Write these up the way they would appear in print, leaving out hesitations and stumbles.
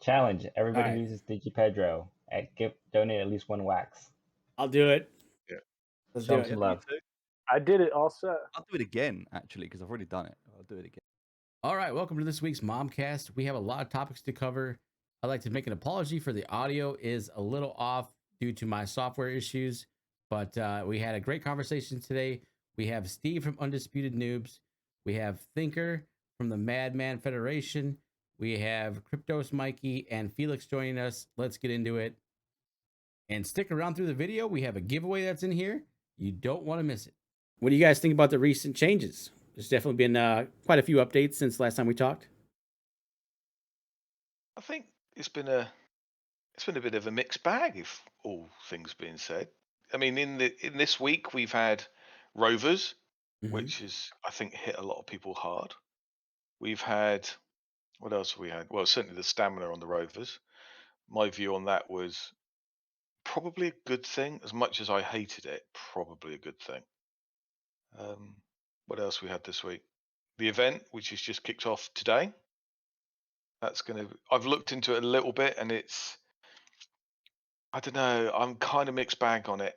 Challenge. All Everybody who right, uses Digi Pedro, donate at least one wax. I'll do it. Yeah. Let's Show do him it. some Yeah, me love. too. I did it also. I'll do it again, actually, because I've already done it. I'll do it again. All right, welcome to this week's Momcast. We have a lot of topics to cover. I'd like to make an apology for the audio is a little off due to my software issues, but we had a great conversation today. We have Steve from Undisputed Noobs. We have Thinker from the Madman Federation. We have Cryptos Mikey and Felix joining us. Let's get into it. And stick around through the video. We have a giveaway that's in here. You don't want to miss it. What do you guys think about the recent changes? There's definitely been quite a few updates since last time we talked. I think it's been a bit of a mixed bag, if all things being said. I mean, in this week we've had rovers, which is I think hit a lot of people hard. We've had what else have we had? Well, certainly the stamina on the rovers. My view on that was probably a good thing, as much as I hated it. Probably a good thing. What else we had this week? The event, which is just kicked off today. That's gonna. I've looked into it a little bit, and I don't know. I'm kind of mixed bag on it.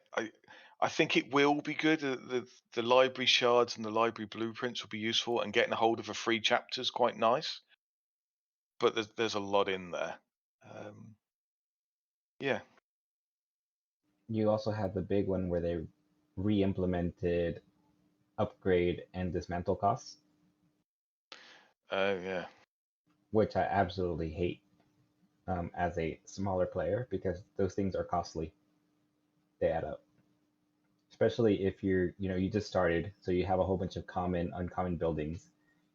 I think it will be good. The library shards and the library blueprints will be useful, and getting a hold of a free chapter is quite nice. But there's a lot in there. Yeah. You also have the big one where they re-implemented upgrade and dismantle costs, Yeah. which I absolutely hate as a smaller player because those things are costly. They add up. Especially if you just started, so you have a whole bunch of common, uncommon buildings,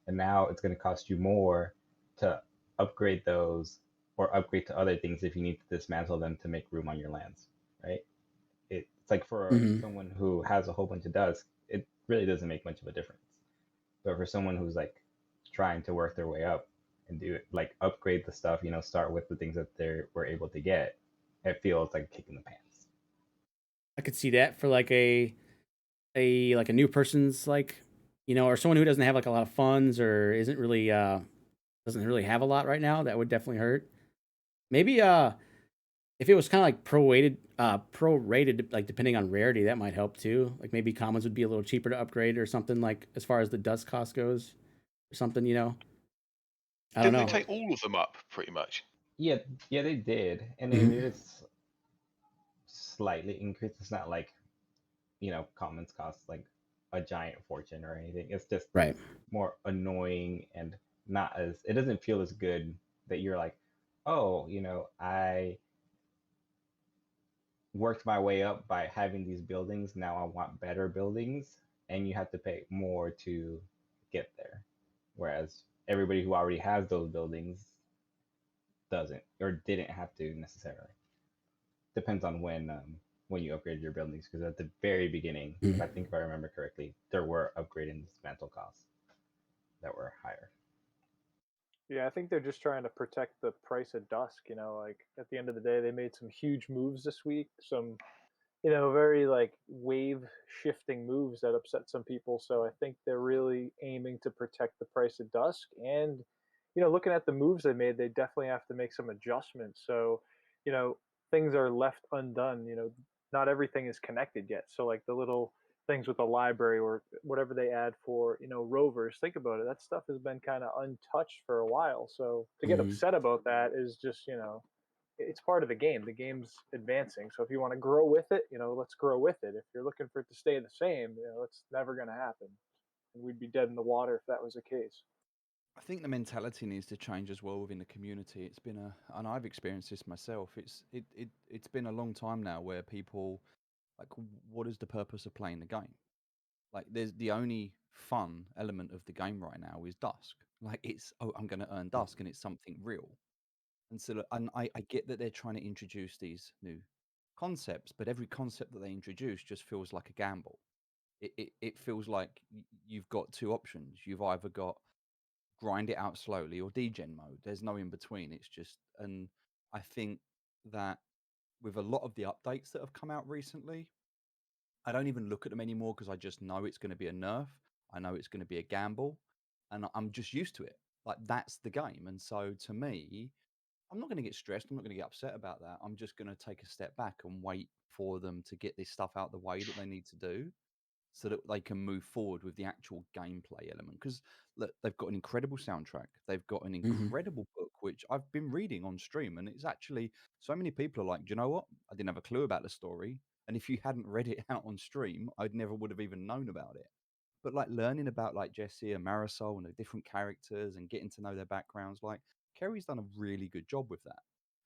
and now it's going to cost you more to upgrade those or upgrade to other things if you need to dismantle them to make room on your lands, right? It's like for someone who has a whole bunch of Dusk, it really doesn't make much of a difference. But for someone who's like trying to work their way up and do it, like upgrade the stuff, start with the things that they were able to get, it feels like kicking the pants. I could see that for like a new person's or someone who doesn't have like a lot of funds or isn't really doesn't really have a lot right now. That would definitely hurt. Maybe if it was kind of like prorated, like depending on rarity, that might help too. Like maybe commons would be a little cheaper to upgrade or something, like as far as the dust cost goes or something. I don't Didn't they know. take all of them up pretty much? Yeah, yeah, they did, and it is slightly increased. It's not like commons cost like a giant fortune or anything. It's just Right. more annoying and not as it doesn't feel as good that you're like, oh, I worked my way up by having these buildings. Now I want better buildings, and you have to pay more to get there. Whereas everybody who already has those buildings doesn't or didn't have to necessarily. Depends on when you upgrade your buildings, because at the very beginning, if I remember correctly, there were upgrade and dismantle costs that were higher. Yeah, I think they're just trying to protect the price of Dusk. Like at the end of the day, they made some huge moves this week. Some, very like wave shifting moves that upset some people. So I think they're really aiming to protect the price of Dusk. And, looking at the moves they made, they definitely have to make some adjustments. So, you know, things are left undone. Not everything is connected yet. So like the little things with the library or whatever they add for, rovers, think about it. That stuff has been kind of untouched for a while. So to get upset about that is just, it's part of the game. The game's advancing. So if you want to grow with it, let's grow with it. If you're looking for it to stay the same, it's never going to happen. And we'd be dead in the water if that was the case. I think the mentality needs to change as well within the community. It's been and I've experienced this myself. It's been a long time now where people like, what is the purpose of playing the game? Like, there's the only fun element of the game right now is Dusk. Like, I'm going to earn Dusk, and it's something real. And so, and I get that they're trying to introduce these new concepts, but every concept that they introduce just feels like a gamble. It feels like you've got two options. You've either got grind it out slowly or degen mode. There's no in between. It's just, and I think that with a lot of the updates that have come out recently, I don't even look at them anymore because I just know it's going to be a nerf. I know it's going to be a gamble, and I'm just used to it. Like, that's the game. And so to me, I'm not going to get stressed. I'm not going to get upset about that. I'm just going to take a step back and wait for them to get this stuff out the way that they need to do, so that they can move forward with the actual gameplay element. Because look, they've got an incredible soundtrack. They've got an incredible book, which I've been reading on stream, and it's actually so many people are like, do you know what? I didn't have a clue about the story, and if you hadn't read it out on stream, I'd never would have even known about it. But like learning about like Jesse and Marisol and the different characters and getting to know their backgrounds, like Kerry's done a really good job with that.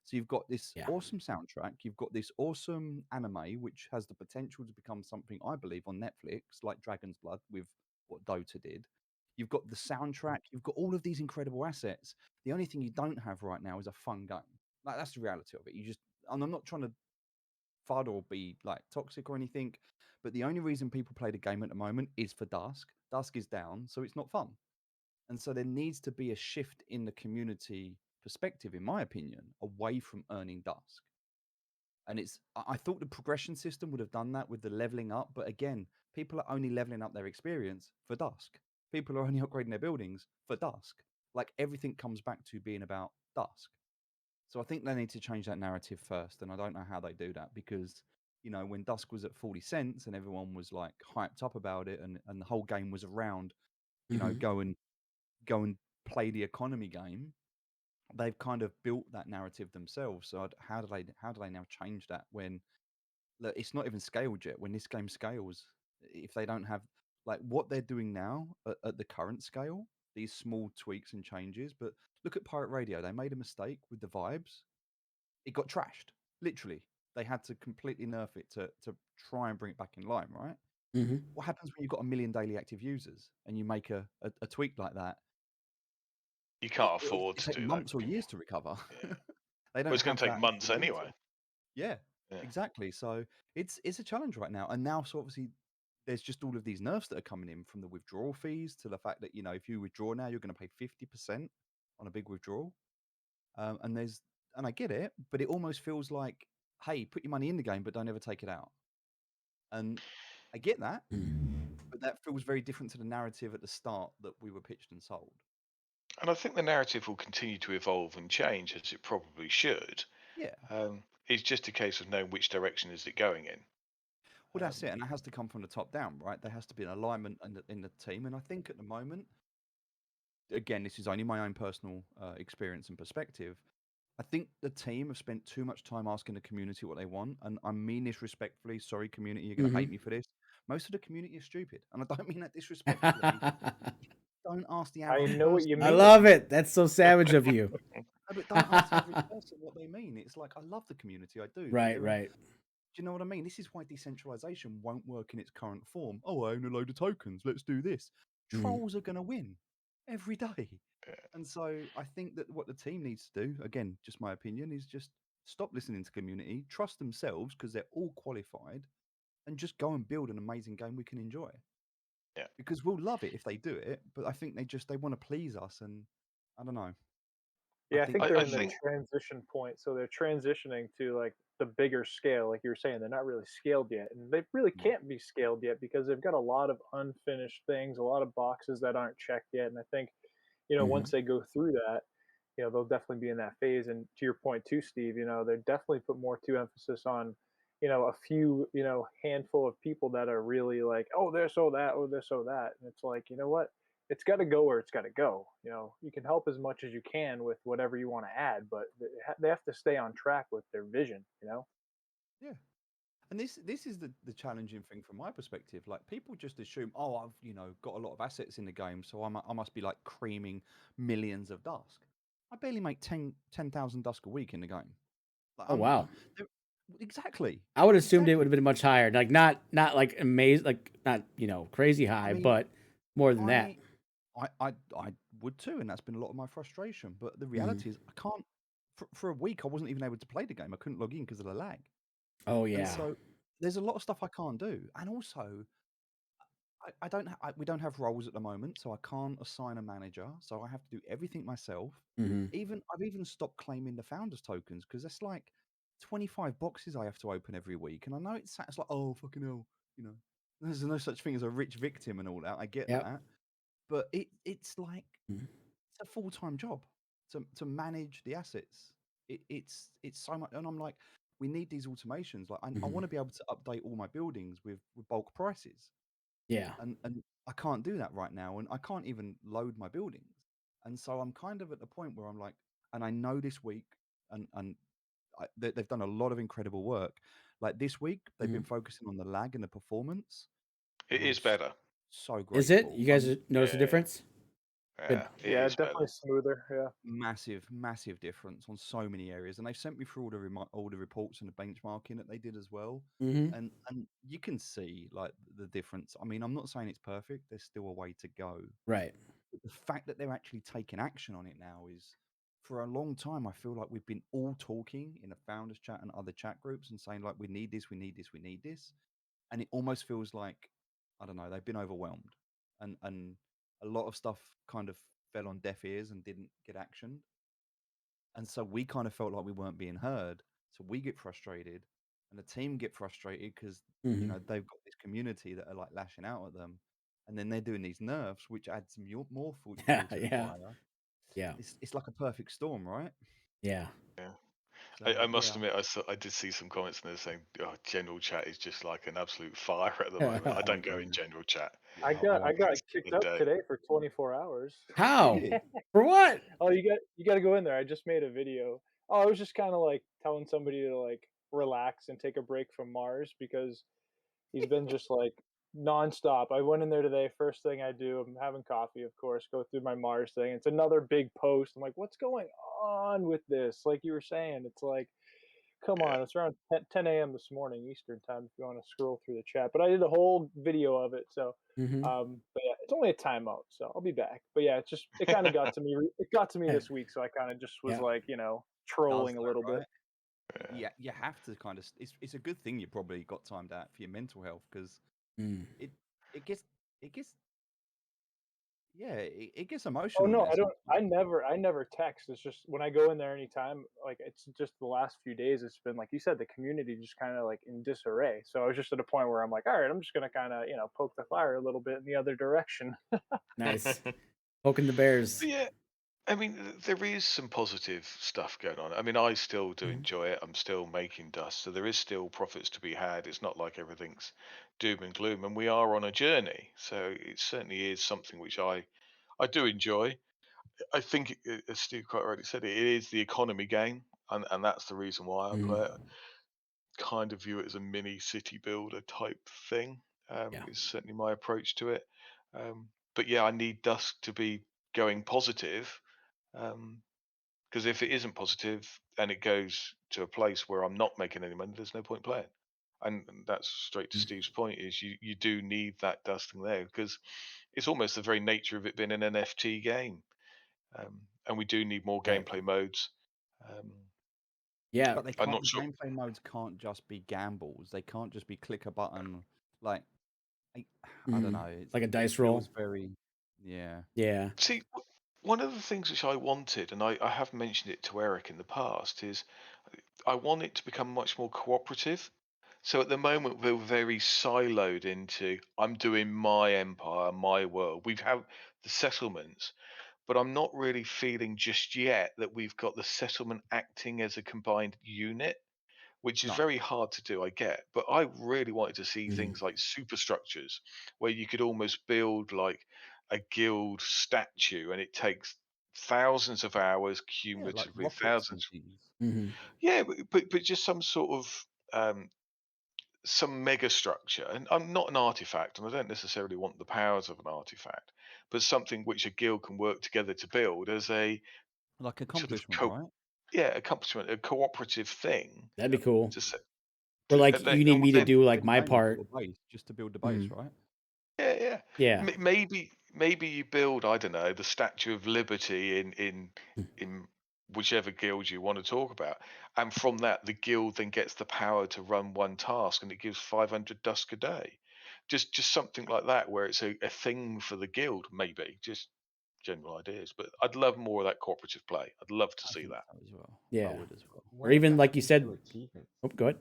So you've got this Yeah. awesome soundtrack, you've got this awesome anime, which has the potential to become something I believe on Netflix, like Dragon's Blood with what Dota did. You've got the soundtrack, you've got all of these incredible assets. The only thing you don't have right now is a fun game. Like that's the reality of it. You just, and I'm not trying to FUD or be like toxic or anything, but the only reason people play the game at the moment is for Dusk. Dusk is down, so it's not fun. And so there needs to be a shift in the community perspective, in my opinion, away from earning Dusk. And I thought the progression system would have done that with the leveling up, but again, people are only leveling up their experience for Dusk. People are only upgrading their buildings for Dusk. Like everything comes back to being about Dusk. So I think they need to change that narrative first, and I don't know how they do that, because when Dusk was at 40 cents and everyone was like hyped up about it, and the whole game was around, go and play the economy game. They've kind of built that narrative themselves. So how do they now change that when look, it's not even scaled yet? When this game scales, if they don't have like what they're doing now at the current scale, these small tweaks and changes. But look at Pirate Radio. They made a mistake with the vibes. It got trashed. Literally, they had to completely nerf it to try and bring it back in line. Right? What happens when you've got 1 million daily active users and you make a tweak like that? You can't It'll afford to take do months that. or years to recover. Yeah. They Well, don't it's going have to take that months ability. anyway. Yeah, Yeah. exactly. So it's a challenge right now. And now, so obviously, there's just all of these nerfs that are coming in, from the withdrawal fees to the fact that if you withdraw now, you're going to pay 50% on a big withdrawal. And I get it, but it almost feels like, hey, put your money in the game, but don't ever take it out. And I get that, but that feels very different to the narrative at the start that we were pitched and sold. And I think the narrative will continue to evolve and change, as it probably should. Yeah. It's just a case of knowing which direction is it going in. Well, that's it, and it has to come from the top down, right? There has to be an alignment in the team, and I think at the moment, again, this is only my own personal experience and perspective. I think the team have spent too much time asking the community what they want, and I mean this respectfully. Sorry, community, you're going to hate me for this. Most of the community is stupid, and I don't mean that disrespectfully. Don't ask the average I know what person. you mean. I love it. That's so savage of you. No, but don't ask the average person what they mean. It's like, I love the community, I do. Right, right. Do you know what I mean? This is why decentralization won't work in its current form. Oh, I own a load of tokens. Let's do this. Trolls are going to win every day. Yeah. And so I think that what the team needs to do, again, just my opinion, is just stop listening to community, trust themselves because they're all qualified, and just go and build an amazing game we can enjoy. Yeah. Because we'll love it if they do it, but I think they want to please us, and I don't know. Yeah, I think they're I in the think- transition point. So they're transitioning to like the bigger scale, like you were saying. They're not really scaled yet, and they really can't be scaled yet because they've got a lot of unfinished things, a lot of boxes that aren't checked yet. And I think, once they go through that, they'll definitely be in that phase. And to your point too, Steve, they definitely put more to emphasis on, a few, handful of people that are really like, oh, this, oh, that, oh, this, oh, that. And it's like, you know what? It's got to go where it's got to go. You can help as much as you can with whatever you want to add, but they have to stay on track with their vision. Yeah. And this is the challenging thing from my perspective. Like, people just assume, oh, I've got a lot of assets in the game, so I must be like creaming millions of Dusk. I barely make 10,000 Dusk a week in the game. Like, Oh, wow. Exactly. I would assumed it would have been much higher. Like not like amazing, like not crazy high, but more than that. I would too, and that's been a lot of my frustration. But the reality is, I can't. For a week, I wasn't even able to play the game. I couldn't log in because of the lag. Oh yeah. And so there's a lot of stuff I can't do, and also I don't. We don't have roles at the moment, so I can't assign a manager. So I have to do everything myself. I've even stopped claiming the founders tokens because that's like 25 boxes I have to open every week, and I know it's like, oh fucking hell, there's no such thing as a rich victim and all that. I get that, but it's like it's a full-time job to manage the assets it's so much, and I'm like, we need these automations. Like, I Mhm. want to be able to update all my buildings with bulk prices, Yeah. and I can't do that right now, and I can't even load my buildings. And so I'm kind of at the point where I'm like, and I know this week, and they've done a lot of incredible work. Like this week, they've been focusing on the lag and the performance, It and I'm is better. so Is it? grateful. You guys notice a Yeah, difference? Good. yeah, it Yeah, is better. definitely smoother. Yeah. Massive difference on so many areas, and they've sent me through all the reports and the benchmarking that they did as well. Mm-hmm. And you can see like the difference. I mean, I'm not saying it's perfect. There's still a way to go. Right. But the fact that they're actually taking action on it now is, for a long time, I feel like we've been all talking in the founders chat and other chat groups and saying like, we need this, we need this, we need this, and it almost feels like, I don't know, they've been overwhelmed, and a lot of stuff kind of fell on deaf ears and didn't get actioned. And so we kind of felt like we weren't being heard. So we get frustrated, and the team get frustrated because Mm-hmm. they've got this community that are like lashing out at them, and then they're doing these nerfs, which adds more fuel Yeah. to the Yeah. fire. Yeah. It's like a perfect storm, right? Yeah. Yeah. So I must yeah, admit, I did see some comments in there saying, "Oh, general chat is just like an absolute fire at the moment." I don't go in general chat. yeah, I got oh, I got It's kicked the up day. today for 24 hours. you How? did. For what? Oh, you got to go in there. I just made a video. Oh, I was just kind of like telling somebody to like relax and take a break from Mars because he's been just like nonstop. I went in there today. First thing I do, I'm having coffee, of course. Go through my Mars thing. It's another big post. I'm like, what's going on with this? Like you were saying, it's like, come Yeah. on. It's around 10 a.m. this morning Eastern time if you want to scroll through the chat. But I did a whole video of it. So, Mm-hmm. but yeah, it's only a timeout, so I'll be back. But yeah, it's just it kind of got to me. It got to me this week, so I kind of just was Yeah. like, Does trolling a little though, bit. right? Yeah, you have to kind of. It's a good thing you probably got timed out for your mental health, because Mm. it it gets it gets yeah, it gets Oh emotional in no, there I don't. sometimes. I never text. It's just when I go in there anytime. Like it's just the last few days. It's been like you said, the community just kind of like in disarray. So I was just at a point where I'm like, all right, I'm just gonna kind of poke the fire a little bit in the other direction. Nice. Poking the bears. But yeah, I mean, there is some positive stuff going on. I mean, I still do Mhm. enjoy it. I'm still making dust, so there is still profits to be had. It's not like everything's doom and gloom, and we are on a journey. So it certainly is something which I do enjoy. I think, as Steve quite rightly said, it is the economy game, and that's the reason why I play it. Mhm. Kind of view it as a mini city builder type thing. Yeah. Is certainly my approach to it. But yeah, I need Dusk to be going positive. Because if it isn't positive and it goes to a place where I'm not making any money, there's no point playing. And that's straight to Mm. Steve's point: is you do need that dusting there because it's almost the very nature of it being an NFT game, and we do need more Right. gameplay modes. Um, Yeah. But they I'm can't. not The sure. gameplay modes can't just be gambles. They can't just be click a button. Like I, I don't Mm. know. Like a It dice feels roll. very. Yeah. Yeah. See, one of the things which I wanted, and I have mentioned it to Eric in the past, is I want it to become much more cooperative. So at the moment, we're very siloed into I'm doing my empire, my world. We've had the settlements, but I'm not really feeling just yet that we've got the settlement acting as a combined unit, which is No. very hard to do, I get. But I really wanted to see Mhm. things like superstructures where you could almost build like a guild statue and it takes thousands of hours Yeah, like cumulatively, rockets and thousands. things. Mhm. Yeah, but just some sort of some mega structure, and I'm not an artifact, and I don't necessarily want the powers of an artifact, but something which a guild can work together to build as a Like sort of accomplishment, right? accomplishment, a cooperative thing That'd be cool. to set. Or like you need And me to then do like Every my game you part. build a base just to build a base, Mhm. right? yeah. Yeah. Maybe you build, I don't know, the Statue of Liberty in whichever guild you want to talk about, and from that the guild then gets the power to run one task, and it gives 500 dusk a day. Just something like that, where it's a thing for the guild, maybe just general ideas. But I'd love more of that cooperative play. I'd love to I see think that. so as well. I Yeah. would as well. Or Whatever even like you happened said. to achievements? Oh, go ahead.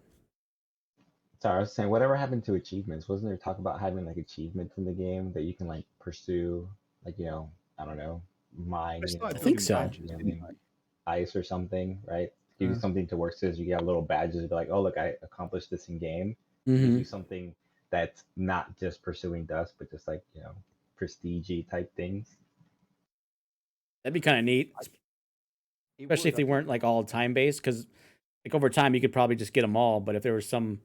Sorry, I was saying, whatever happened to achievements? Wasn't there talk about having like achievements in the game that you can like pursue, like I don't know, They mine, started I think building so. 5 badges, didn't million they? ice or something, right? give you something to work towards. You get a little badges to be like, oh look, I accomplished this in game. It gives Mm-hmm. you something that's not just pursuing Dusk, but just like prestige type things. That'd be kind of neat, It especially would, if I they think. weren't like all time based. Because like over time, you could probably just get them all. But if there was some,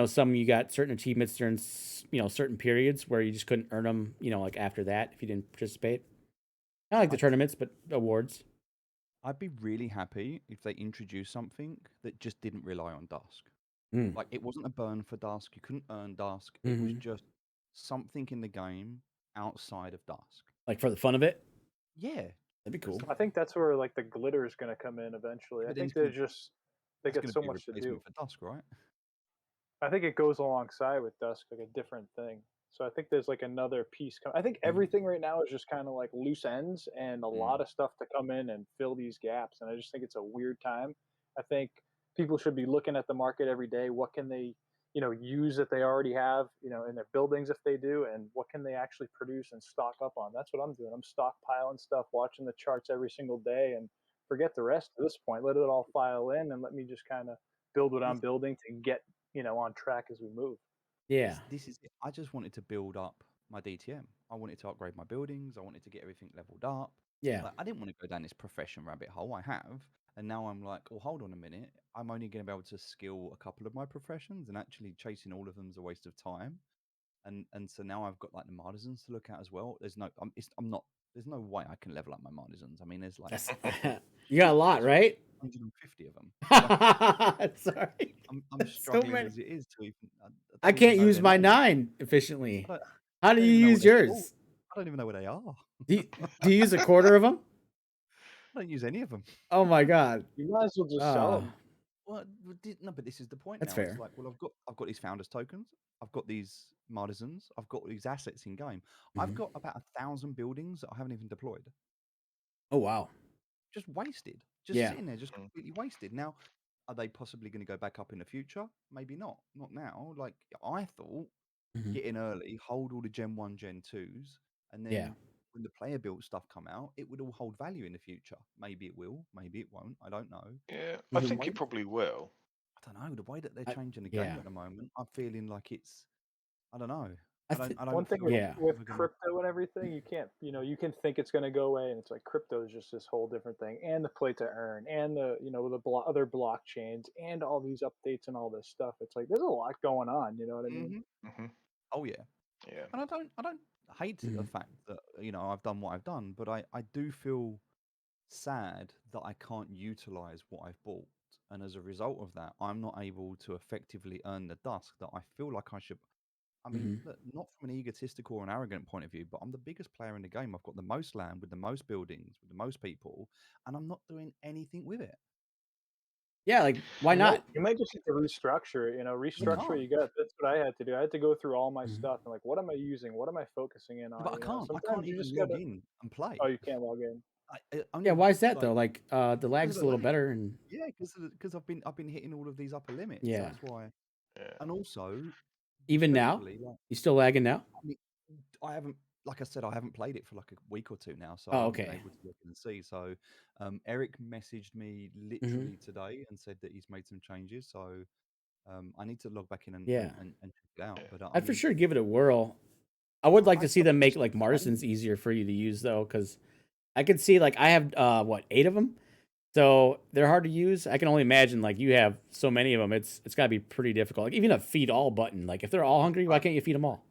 some you got certain achievements during certain periods where you just couldn't earn them, like after that if you didn't participate. Not like the I'd, tournaments, but awards. I'd be really happy if they introduced something that just didn't rely on Dusk. Mm. Like, it wasn't a burn for Dusk. You couldn't earn Dusk. It was Mm-hmm. just something in the game outside of Dusk. Like for the fun of it, Yeah. that'd be cool. I think that's where like the glitter is going to come in eventually. I But then think it's gonna, they that's got gonna so be a much to do. replacement for Dusk, right? I think it goes alongside with Dusk, like a different thing. So I think there's like another piece. I think everything right now is just kind of like loose ends and a lot of stuff to come in and fill these gaps. And I just think it's a weird time. I think people should be looking at the market every day. What can they, use that they already have, in their buildings if they do, and what can they actually produce and stock up on? That's what I'm doing. I'm stockpiling stuff, watching the charts every single day, and forget the rest at this point. Let it all file in, and let me just kind of build what This, I'm building to get on track as we move. Yeah. this is it. I just wanted to build up my DTM. I wanted to upgrade my buildings. I wanted to get everything leveled up. Yeah. Like, I didn't want to go down this profession rabbit hole. I have, and now I'm like, well, hold on a minute. I'm only going to be able to skill a couple of my professions, and actually chasing all of them is a waste of time. And so now I've got like the Martizens to look at as well. I'm not. There's no way I can level up my Martizens. I mean, there's like That's you got a lot, right? 150 of them. Sorry. I'm That's so struggling many. as it is to even. I I don't even can't know use their my names. 9 I efficiently. don't, How I do don't you even know what use they're called. yours? I don't even know what they are. Do you use a quarter of them? I don't use any of them. Oh my god. You might as well just sell them. Well, no, but this is the point That's now. It's fair. like, well, I've got these founders tokens. I've got these Martizens. I've got these assets in game. I've Mhm. got about 1,000 buildings that I haven't even deployed. Oh wow. Just wasted. Just Yeah. sitting there, just completely wasted. Now, are they possibly going to go back up in the future? Maybe not. Not now. Like, I thought, Mhm. get in early, hold all the Gen 1, Gen 2s, and then Yeah. when the player built stuff come out, it would all hold value in the future. Maybe it will, maybe it won't. I don't know. Yeah, But I the think way it that, probably will. I don't know, the way that they're I, changing the yeah. game at the moment, I'm feeling like it's, I don't know. I I One don't thing feel with, like yeah. it's with ever gonna. crypto and everything, you can't, you can think it's going to go away, and it's like crypto is just this whole different thing, and the play to earn, and the other blockchains, and all these updates and all this stuff. It's like there's a lot going on. You know what I mean? Mm-hmm. Oh yeah. Yeah. And I don't hate the Mhm. fact that I've done what I've done, but I do feel sad that I can't utilize what I've bought, and as a result of that, I'm not able to effectively earn the dusk that I feel like I should. I mean, Mhm. look, not from an egotistical or an arrogant point of view, but I'm the biggest player in the game. I've got the most land with the most buildings with the most people, and I'm not doing anything with it. Yeah, like why not? You might just need to restructure it. I Mhm. Restructure what can't. you got. That's what I had to do. I had to go through all my Mhm. stuff and like, what am I using? What am I focusing in Yeah, but on? I can't. I can't Sometimes you even just log gotta. in and Oh, play. you can't log in. Yeah, Only why is that like though? Like the because of lag's the a little lag. better and Yeah, because I've been hitting all of these upper limits. yeah. That's why. Yeah. And also, Even now? respectfully, like, You still lagging now? I mean, I haven't, like I said, I haven't played it for like a week or two now, so I Oh, haven't been okay. able to look and see. So, Eric messaged me Mhm. literally today and said that he's made some changes. So, I need to log back in Yeah. and check it out. Yeah. But I I'd for mean, sure give it a whirl. I would like I to see thought them it was make like crazy. Martizens easier for you to use though, because I could see like I have 8 of them, so they're hard to use. I can only imagine like you have so many of them. It's got to be pretty difficult. Like even a feed all button. Like if they're all hungry, why can't you feed them all?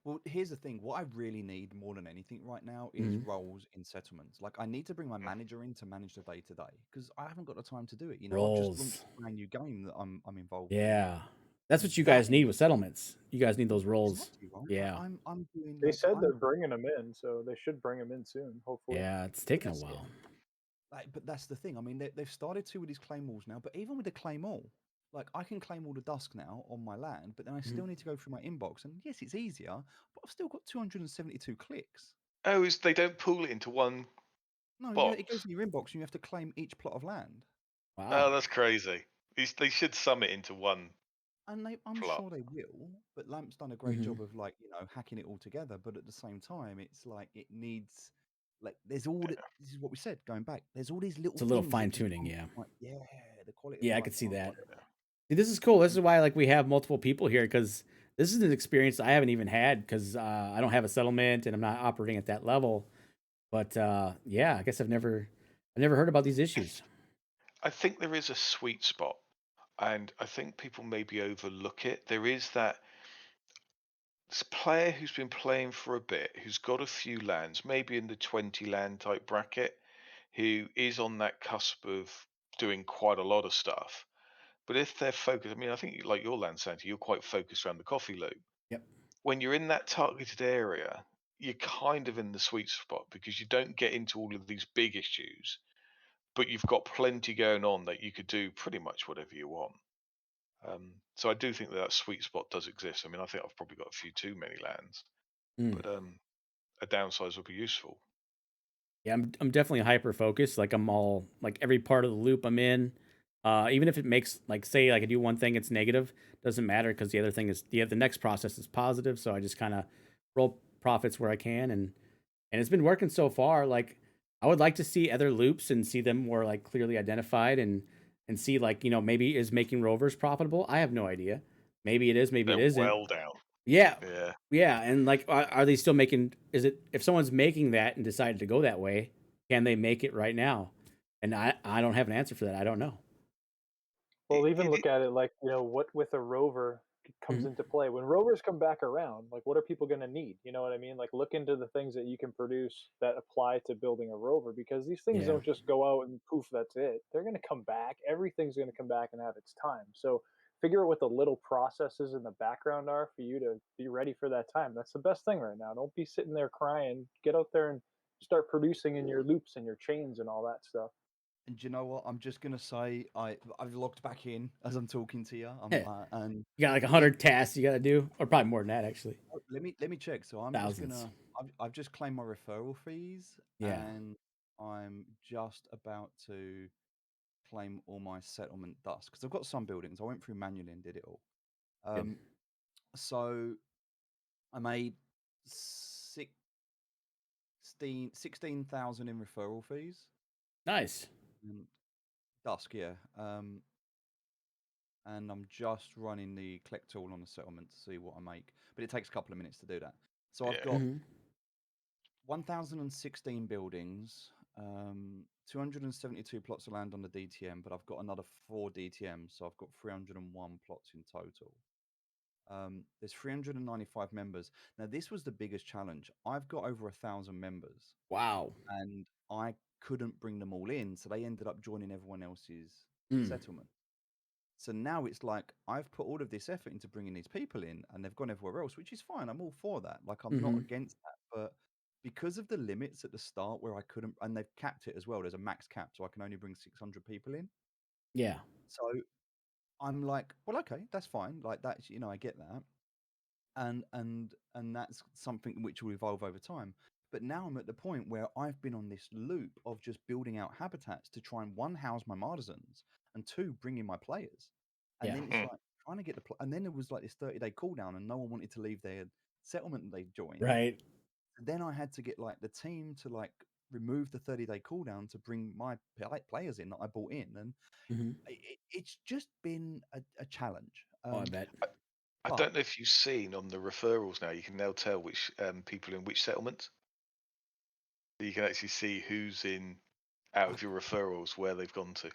Well, here's the thing. What I really need more than anything right now is Mhm. roles in settlements. Like, I need to bring my manager in to manage the day to day because I haven't got the time to do it. I've just launched Roles. a brand new game that I'm involved in. Yeah, that's And what you that guys need is with settlements. You guys need those roles. exactly right. Like, Yeah, I'm doing They like said I'm. they're bringing them in, so they should bring them in soon, hopefully. yeah, it's But taking a that's it. while. Like, but that's the thing. I mean, they've started to with these claymores now. But even with the claymore, like I can claim all the dusk now on my land, but then I Mhm. still need to go through my inbox. And yes, it's easier, but I've still got 272 clicks. Oh, they don't pool it into one No, it goes box? in your inbox, and you have to claim each plot of land. Oh, Wow. that's crazy. They should sum it into one And I'm plot. sure they will, but Lamp's done a great Mhm. job of hacking it all together. But at the same time, it's like it needs Like there's this is what we said going back. There's all these little It's a little things that fine just tuning, yeah. yeah, the quality of Yeah, I life. could see Oh, that. See, this is cool. This is why like we have multiple people here because this is an experience I haven't even had because I don't have a settlement and I'm not operating at that level. But yeah, I guess I've never heard about these issues. I think there is a sweet spot, and I think people maybe overlook it. There is that player who's been playing for a bit, who's got a few lands, maybe in the 20 land type bracket, who is on that cusp of doing quite a lot of stuff. But if they're focused, I mean, I think like your land, Santa, you're quite focused around the coffee loop. Yep. When you're in that targeted area, you're kind of in the sweet spot because you don't get into all of these big issues, but you've got plenty going on that you could do pretty much whatever you want. So I do think that sweet spot does exist. I mean, I think I've probably got a few too many lands, Mm. but a downsize would be useful. Yeah, I'm definitely hyper focused. Like I'm all like every part of the loop I'm in. Even if it makes like say like I do one thing, it's negative, doesn't matter because the other thing is the next process is positive. So I just kind of roll profits where I can, and it's been working so far. Like I would like to see other loops and see them more like clearly identified and see like maybe is making rovers profitable. I have no idea. Maybe it is, maybe it They're isn't. well down. Yeah, Yeah. yeah, and like, are they still making? Is it if someone's making that and decided to go that way, can they make it right now? And I don't have an answer for that. I don't know. Well, even It, look at it like, what with a rover comes Hmm. into play. When rovers come back around, like what are people going to need? You know what I mean? Like look into the things that you can produce that apply to building a rover because these things Yeah, don't just go out and poof, that's it. They're going to come back. Everything's going to come back and have its time. So figure out what the little processes in the background are for you to be ready for that time. That's the best thing right now. Don't be sitting there crying. Get out there and start producing in your loops and your chains and all that stuff. And do you know what? I'm just gonna say I've logged back in as I'm talking to you. yeah. And You got like it 100 tasks you got to do, or probably more than that actually. let me check. So I'm just Thousands. gonna I've just claimed my referral fees, Yeah, and I'm just about to claim all my settlement dust because I've got some buildings. I went through manually and did it all. good, Um, so I made 16,000 in referral fees. nice. And Dusk, yeah. And I'm just running the collect tool on the settlement to see what I make. But it takes a couple of minutes to do that. So I've yeah. got Hmm. 1,016 buildings, 272 plots of land on the DTM, but I've got another 4 DTMs, so I've got 301 plots in total. There's 395 members. Now, this was the biggest challenge. I've got over 1,000 members, Wow. and I couldn't bring them all in, so they ended up joining everyone else's Mm. settlement. So now it's like I've put all of this effort into bringing these people in and they've gone everywhere else, which is fine. I'm all for that. Like, I'm not Hmm. against that. But because of the limits at the start where I couldn't, and they've capped it as well, there's a max cap. So I can only bring 600 people in. Yeah. So I'm like, well, okay, that's fine. Like, that's, I get that. And that's something which will evolve over time. But now I'm at the point where I've been on this loop of just building out habitats to try and one, house my Martizens, and two, bring in my players. And Yeah. then it's like trying to get and then there was like this 30-day cooldown, and no one wanted to leave their settlement that they joined. Right. Then I had to get like the team to like remove the 30-day cooldown to bring my players in that I bought in, and Hmm. it's just been a challenge. Oh, I bet. I But don't know if you've seen on the referrals now, you can now tell which people in which settlements. You can actually see who's in out I of your referrals where they've gone to,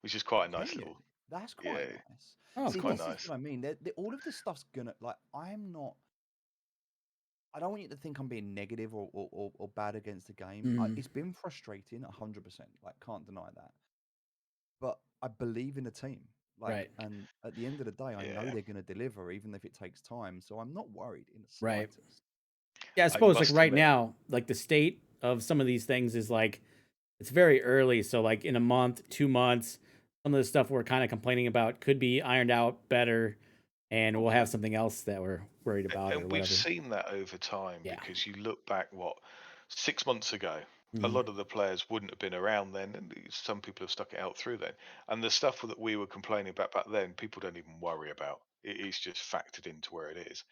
which is quite a Can nice you? little. That's Yeah, quite nice. Oh, it's See, quite cool. this is nice. what I mean. All of this stuff's gonna like. I'm not. I don't want you to think I'm being negative or bad against the game. Hmm. It's been frustrating, 100%. Like, can't deny that. But I believe in the team. Like, Right. and at the end of the day, I know Yeah, they're gonna deliver, even if it takes time. So I'm not worried in the Right. slightest. Yeah, I I suppose like must right admit. now, like the state of some of these things is like it's very early. So like in a month, 2 months, some of the stuff we're kind of complaining about could be ironed out better, and we'll have something else that we're worried about or And we've whatever. seen that over time Yeah. because you look back, what, 6 months ago, a Hmm. lot of the players wouldn't have been around then, and some people have stuck it out through then. And the stuff that we were complaining about back then, people don't even worry about. It is just factored into where it is.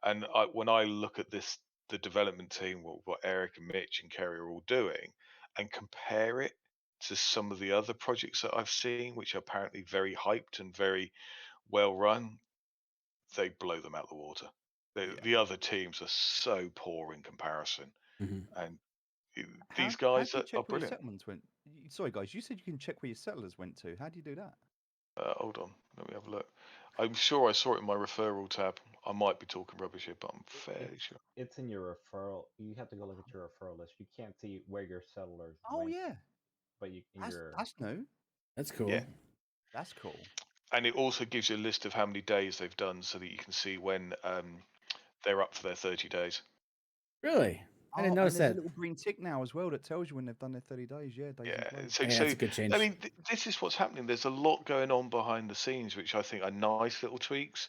And when I look at this the development team, what Eric and Mitch and Kerry are all doing, and compare it to some of the other projects that I've seen, which are apparently very hyped and very well run, they blow them out the water. The other teams are so poor in comparison, Mhm. and How these how guys do you are check where your brilliant. settlements went? Sorry, guys, you said you can check where your settlers went to. How do you do that? Hold on, let me have a look. I'm sure I saw it in my referral tab. I might be talking rubbish here, but I'm fairly sure. It's in your referral. You have to go look at your referral list. You can't see where your settlers Oh went, yeah, but you in your that's new. That's cool. Yeah. That's cool. And it also gives you a list of how many days they've done, so that you can see when they're up for their 30 days. Really? I didn't Oh, and notice there's a that. little green tick now as well that tells you when they've done their 30 days. Yeah, days in Yeah. play. So, Hey, so that's a good change. I mean, this is what's happening. There's a lot going on behind the scenes, which I think are nice little tweaks.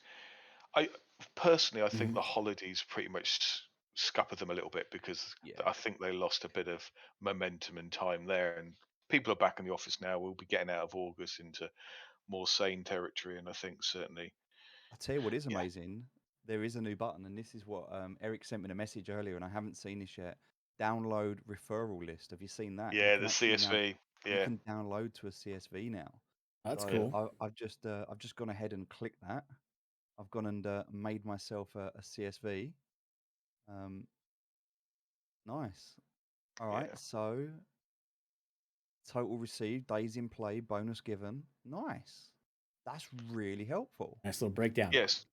I personally, I think Mhm. the holidays pretty much scuppered them a little bit, because Yeah. I think they lost a bit of momentum and time there. And people are back in the office now. We'll be getting out of August into more sane territory, and I think certainly, I tell you what is yeah, amazing. There is a new button, and this is what Eric sent me a message earlier, and I haven't seen this yet. Download referral list. Have you seen that? You yeah, can the actually now CSV, you yeah, can download to a CSV now. That's yeah. cool. I've just gone ahead and clicked that. I've gone and made myself a CSV. Nice. All right. Yeah. So total received, days in play, bonus given. Nice. That's really helpful. Nice little breakdown. Yes.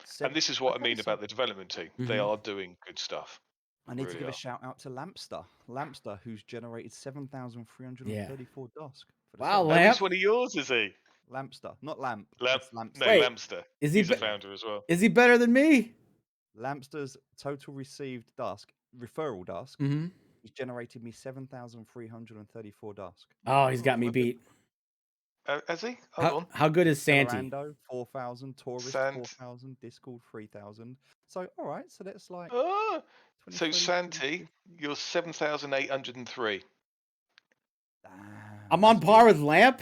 Seven. And this is what I Okay, mean so about the development team. They Mhm. are doing good stuff. I need to Really give a are. shout out to Lampster. Lampster, who's generated Yeah. 7,334 Dusk for the Wow, settlement. Oh, he's Lamp. one of yours, is he? Lampster, not Lamp. Lamp? It's No, Lampster. Wait, Lamster. is he He's a be- Yeah. founder as well. is he better than me? Lampster's total received Dusk, referral Dusk, Mm-hmm. he's generated me 7,334 Dusk. Oh, he's got me Look at, beat. has he? Hold on. How good is Santi? Celorando, 4,000. Tourist, Sant. 4,000. Discord, 3,000. So, all right. So that's like Oh, so 23, Santi, 26. you're 7,803. Damn, I'm on that's par good. with Lamp.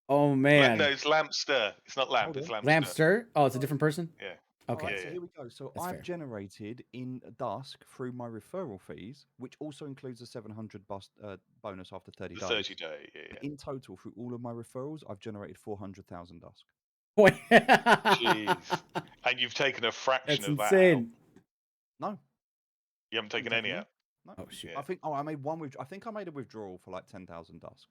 Oh No, man, it's Lampster. It's not Lamp. Hold It's on. Lampster. Lampster. Oh, it's a Oh, different person. Yeah. all Okay, right, Yeah. so Yeah. here we go. So that's I've fair. generated in Dusk through my referral fees, which also includes a 700 bonus after 30 The days. 30 day. Yeah. But Yeah. in total, through all of my referrals, I've generated 400,000 Dusk. Wait. Jeez. And you've taken a fraction That's of that out. insane. No, You haven't haven't taken any taken out. No. Oh shoot. Yeah. I think. Oh, I made one. I think I made a withdrawal for like 10,000 Dusk.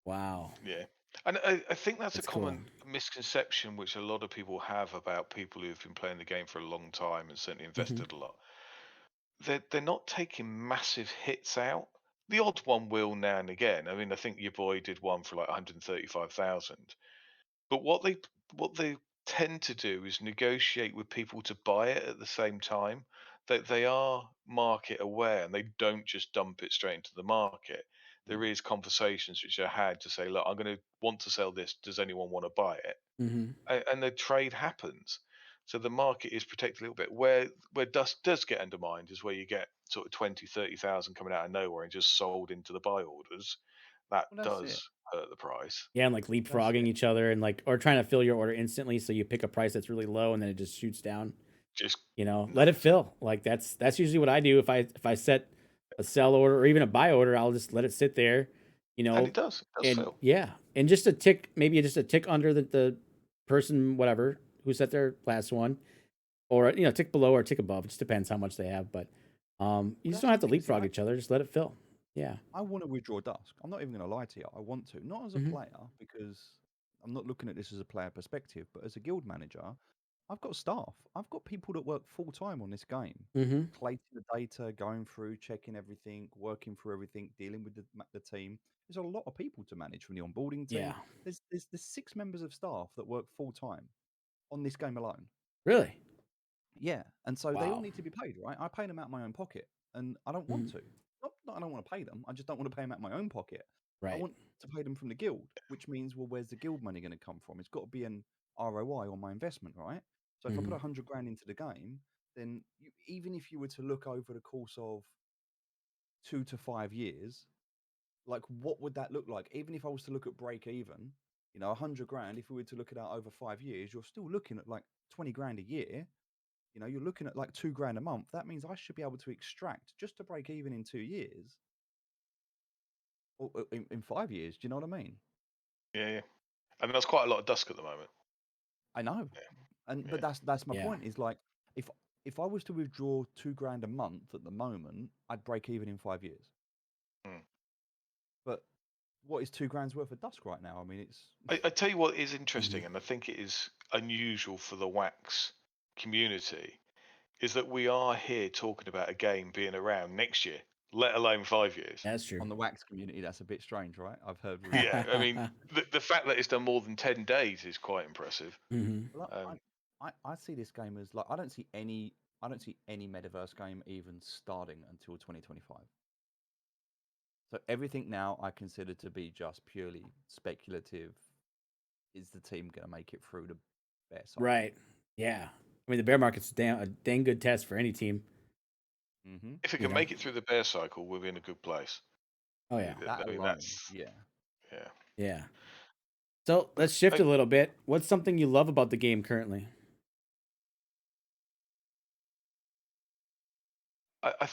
Wow. Yeah. And I think that's a That's cool. common misconception which a lot of people have about people who've been playing the game for a long time and certainly Mm-hmm. invested a lot. They're not taking massive hits out. The odd one will now and again. I mean, I think your boy did one for like 135,000. But what they tend to do is negotiate with people to buy it at the same time. That they are market aware and they don't just dump it straight into the market. There is conversations which are had to say, look, I'm going to want to sell this. Does anyone want to buy it? Mm-hmm. And the trade happens. So the market is protected a little bit. Where Dusk does get undermined is where you get sort of 20, 30,000 coming out of nowhere and just sold into the buy orders. That Well, that's it. does hurt the price. Yeah, and like That's leapfrogging it. each other and like or trying to fill your order instantly, so you pick a price that's really low and then it just shoots down. Just Let it fill. Like that's usually what I do if I set a sell order or even a buy order. I'll just let it sit there. and it does And fill. yeah, and just a tick, maybe just a tick under the person whatever who set their last one, or tick below or tick above. It just depends how much they have, but you just don't have to leapfrog each other. Just let it fill. Yeah. I want to withdraw Dusk. I'm not even going to lie to you. I want to. Not as a Mhm. player, because I'm not looking at this as a player perspective, but as a guild manager, I've got staff. I've got people that work full time on this game, Mm-hmm. collating the data, going through, checking everything, working through everything, dealing with the team. There's a lot of people to manage from the onboarding team. Yeah. There's 6 members of staff that work full time on this game alone. Really? Yeah, and so they all Wow. need to be paid, right? I pay them out of my own pocket, and I don't want to. Not I don't want to pay them. I just don't want to pay them out of my own pocket. I Right. want to pay them from the guild, which means, well, where's the guild money going to come from? It's got to be an ROI on my investment, right? So if I put 100 grand into the game, then even if you were to look over the course of 2 to 5 years, like what would that look like? Even if I was to look at break even, 100 grand, if we were to look at that over 5 years, you're still looking at like 20 grand a year. You're looking at like $2,000 a month. That means I should be able to extract just to break even in 2 years or in 5 years. Do you know what I mean? Yeah. I mean, that's quite a lot of Dusk at the moment. I know, Yeah. but that's my Yeah. point. Is like if I was to withdraw $2,000 a month at the moment, I'd break even in 5 years. But what is $2,000's worth of Dusk right now? I mean, it's. I tell you what is interesting, and I think it is unusual for the Wax community, is that we are here talking about a game being around next year, let alone 5 years. That's true. On the Wax community, that's a bit strange, right? I've heard. Yeah, I mean, the fact that it's done more than 10 days is quite impressive. Well, I see this game as like I don't see any metaverse game even starting until 2025. So everything now I consider to be just purely speculative. Is the team going to make it through the bear cycle? Right. Yeah. I mean, the bear market's a dang good test for any team. If it can make it through the bear cycle, we're in a good place. Oh yeah. That alone, yeah. Yeah. So let's shift a little bit. What's something you love about the game currently?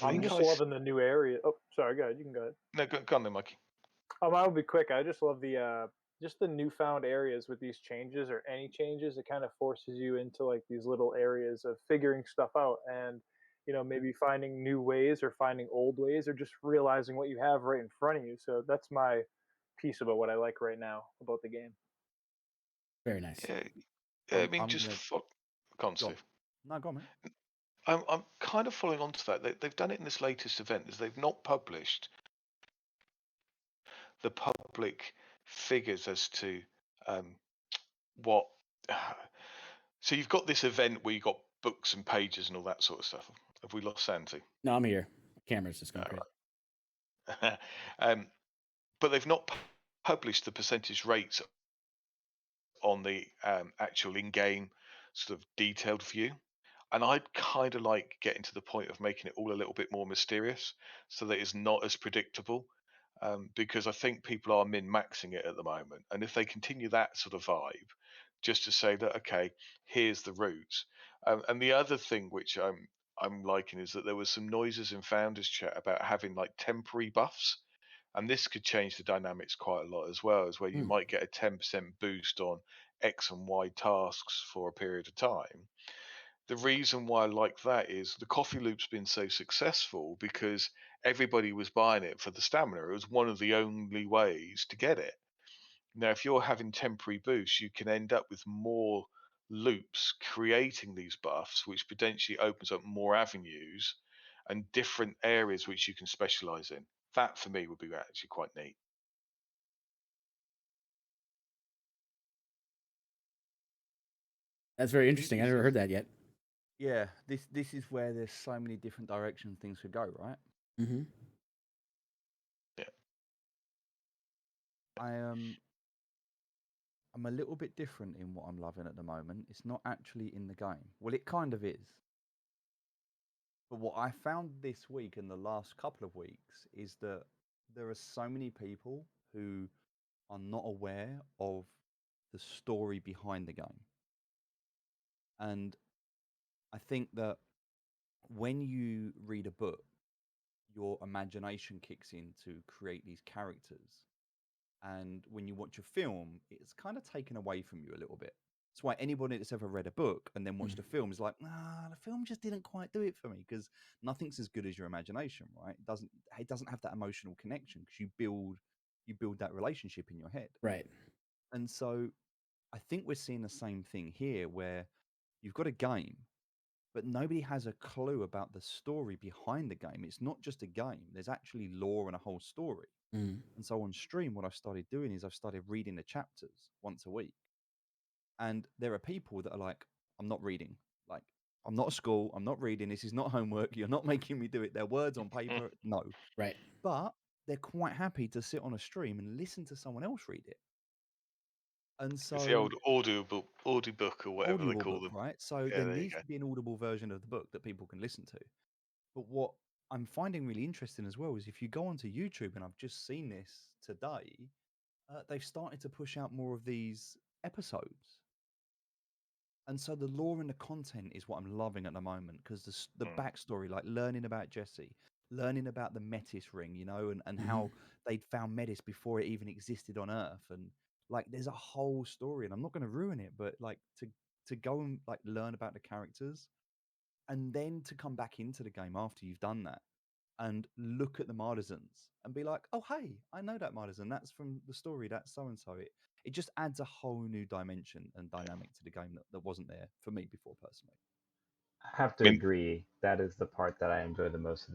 I'm just loving the new area. Oh, sorry, go ahead. You can go ahead. No, go on then, Mikey. I'll be quick. I just love the just the newfound areas with these changes or any changes. It kind of forces you into like these little areas of figuring stuff out and maybe finding new ways or finding old ways or just realizing what you have right in front of you. So that's my piece about what I like right now about the game. Very nice. Yeah, I mean, go on, Steve. No, go on, man. I'm kind of following on to that. They've done it in this latest event, is they've not published the public figures as to what. So you've got this event where you've got books and pages and all that sort of stuff. Have we lost Santi? No, I'm here. Camera's just going crazy. But they've not published the percentage rates on the actual in-game sort of detailed view. And I'd kind of like getting to the point of making it all a little bit more mysterious so that it's not as predictable. Because I think people are min-maxing it at the moment. And if they continue that sort of vibe, just to say that, okay, here's the routes. And the other thing which I'm liking is that there was some noises in Founders Chat about having like temporary buffs. And this could change the dynamics quite a lot as well, as where you might get a 10% boost on X and Y tasks for a period of time. The reason why I like that is the coffee loop's been so successful because everybody was buying it for the stamina. It was one of the only ways to get it. Now, if you're having temporary boosts, you can end up with more loops creating these buffs, which potentially opens up more avenues and different areas which you can specialize in. That for me would be actually quite neat. That's very interesting. I never heard that yet. Yeah, this is where there's so many different directions things could go, right? Mm-hmm. Yeah. I'm a little bit different in what I'm loving at the moment. It's not actually in the game. Well, it kind of is. But what I found this week and the last couple of weeks is that there are so many people who are not aware of the story behind the game. And I think that when you read a book, your imagination kicks in to create these characters. And when you watch a film, it's kind of taken away from you a little bit. That's why anybody that's ever read a book and then watched a film is like, nah, the film just didn't quite do it for me because nothing's as good as your imagination, right? It doesn't have that emotional connection because you build that relationship in your head. Right. And so I think we're seeing the same thing here where you've got a game, but nobody has a clue about the story behind the game. It's not just a game. There's actually lore and a whole story. And so on stream, what I've started doing is I've started reading the chapters once a week. And there are people that are like, I'm not reading. Like, I'm not at school. I'm not reading. This is not homework. You're not making me do it. They're words on paper. No. Right. But they're quite happy to sit on a stream and listen to someone else read it. And so it's the old audiobook or whatever they call them, right? So there needs to be an audible version of the book that people can listen to. But what I'm finding really interesting as well is if you go onto YouTube, and I've just seen this today, they've started to push out more of these episodes. And so the lore and the content is what I'm loving at the moment, because the backstory, like learning about Jesse, learning about the Metis ring, and how they'd found Metis before it even existed on Earth, and like there's a whole story, and I'm not going to ruin it, but like to go and like learn about the characters, and then to come back into the game after you've done that and look at the Martizens and be like, oh hey, I know that Martizen. That's from the story. That's so and so. It just adds a whole new dimension and dynamic to the game that wasn't there for me before, personally. I have I to mean, agree. That is the part that I enjoy the most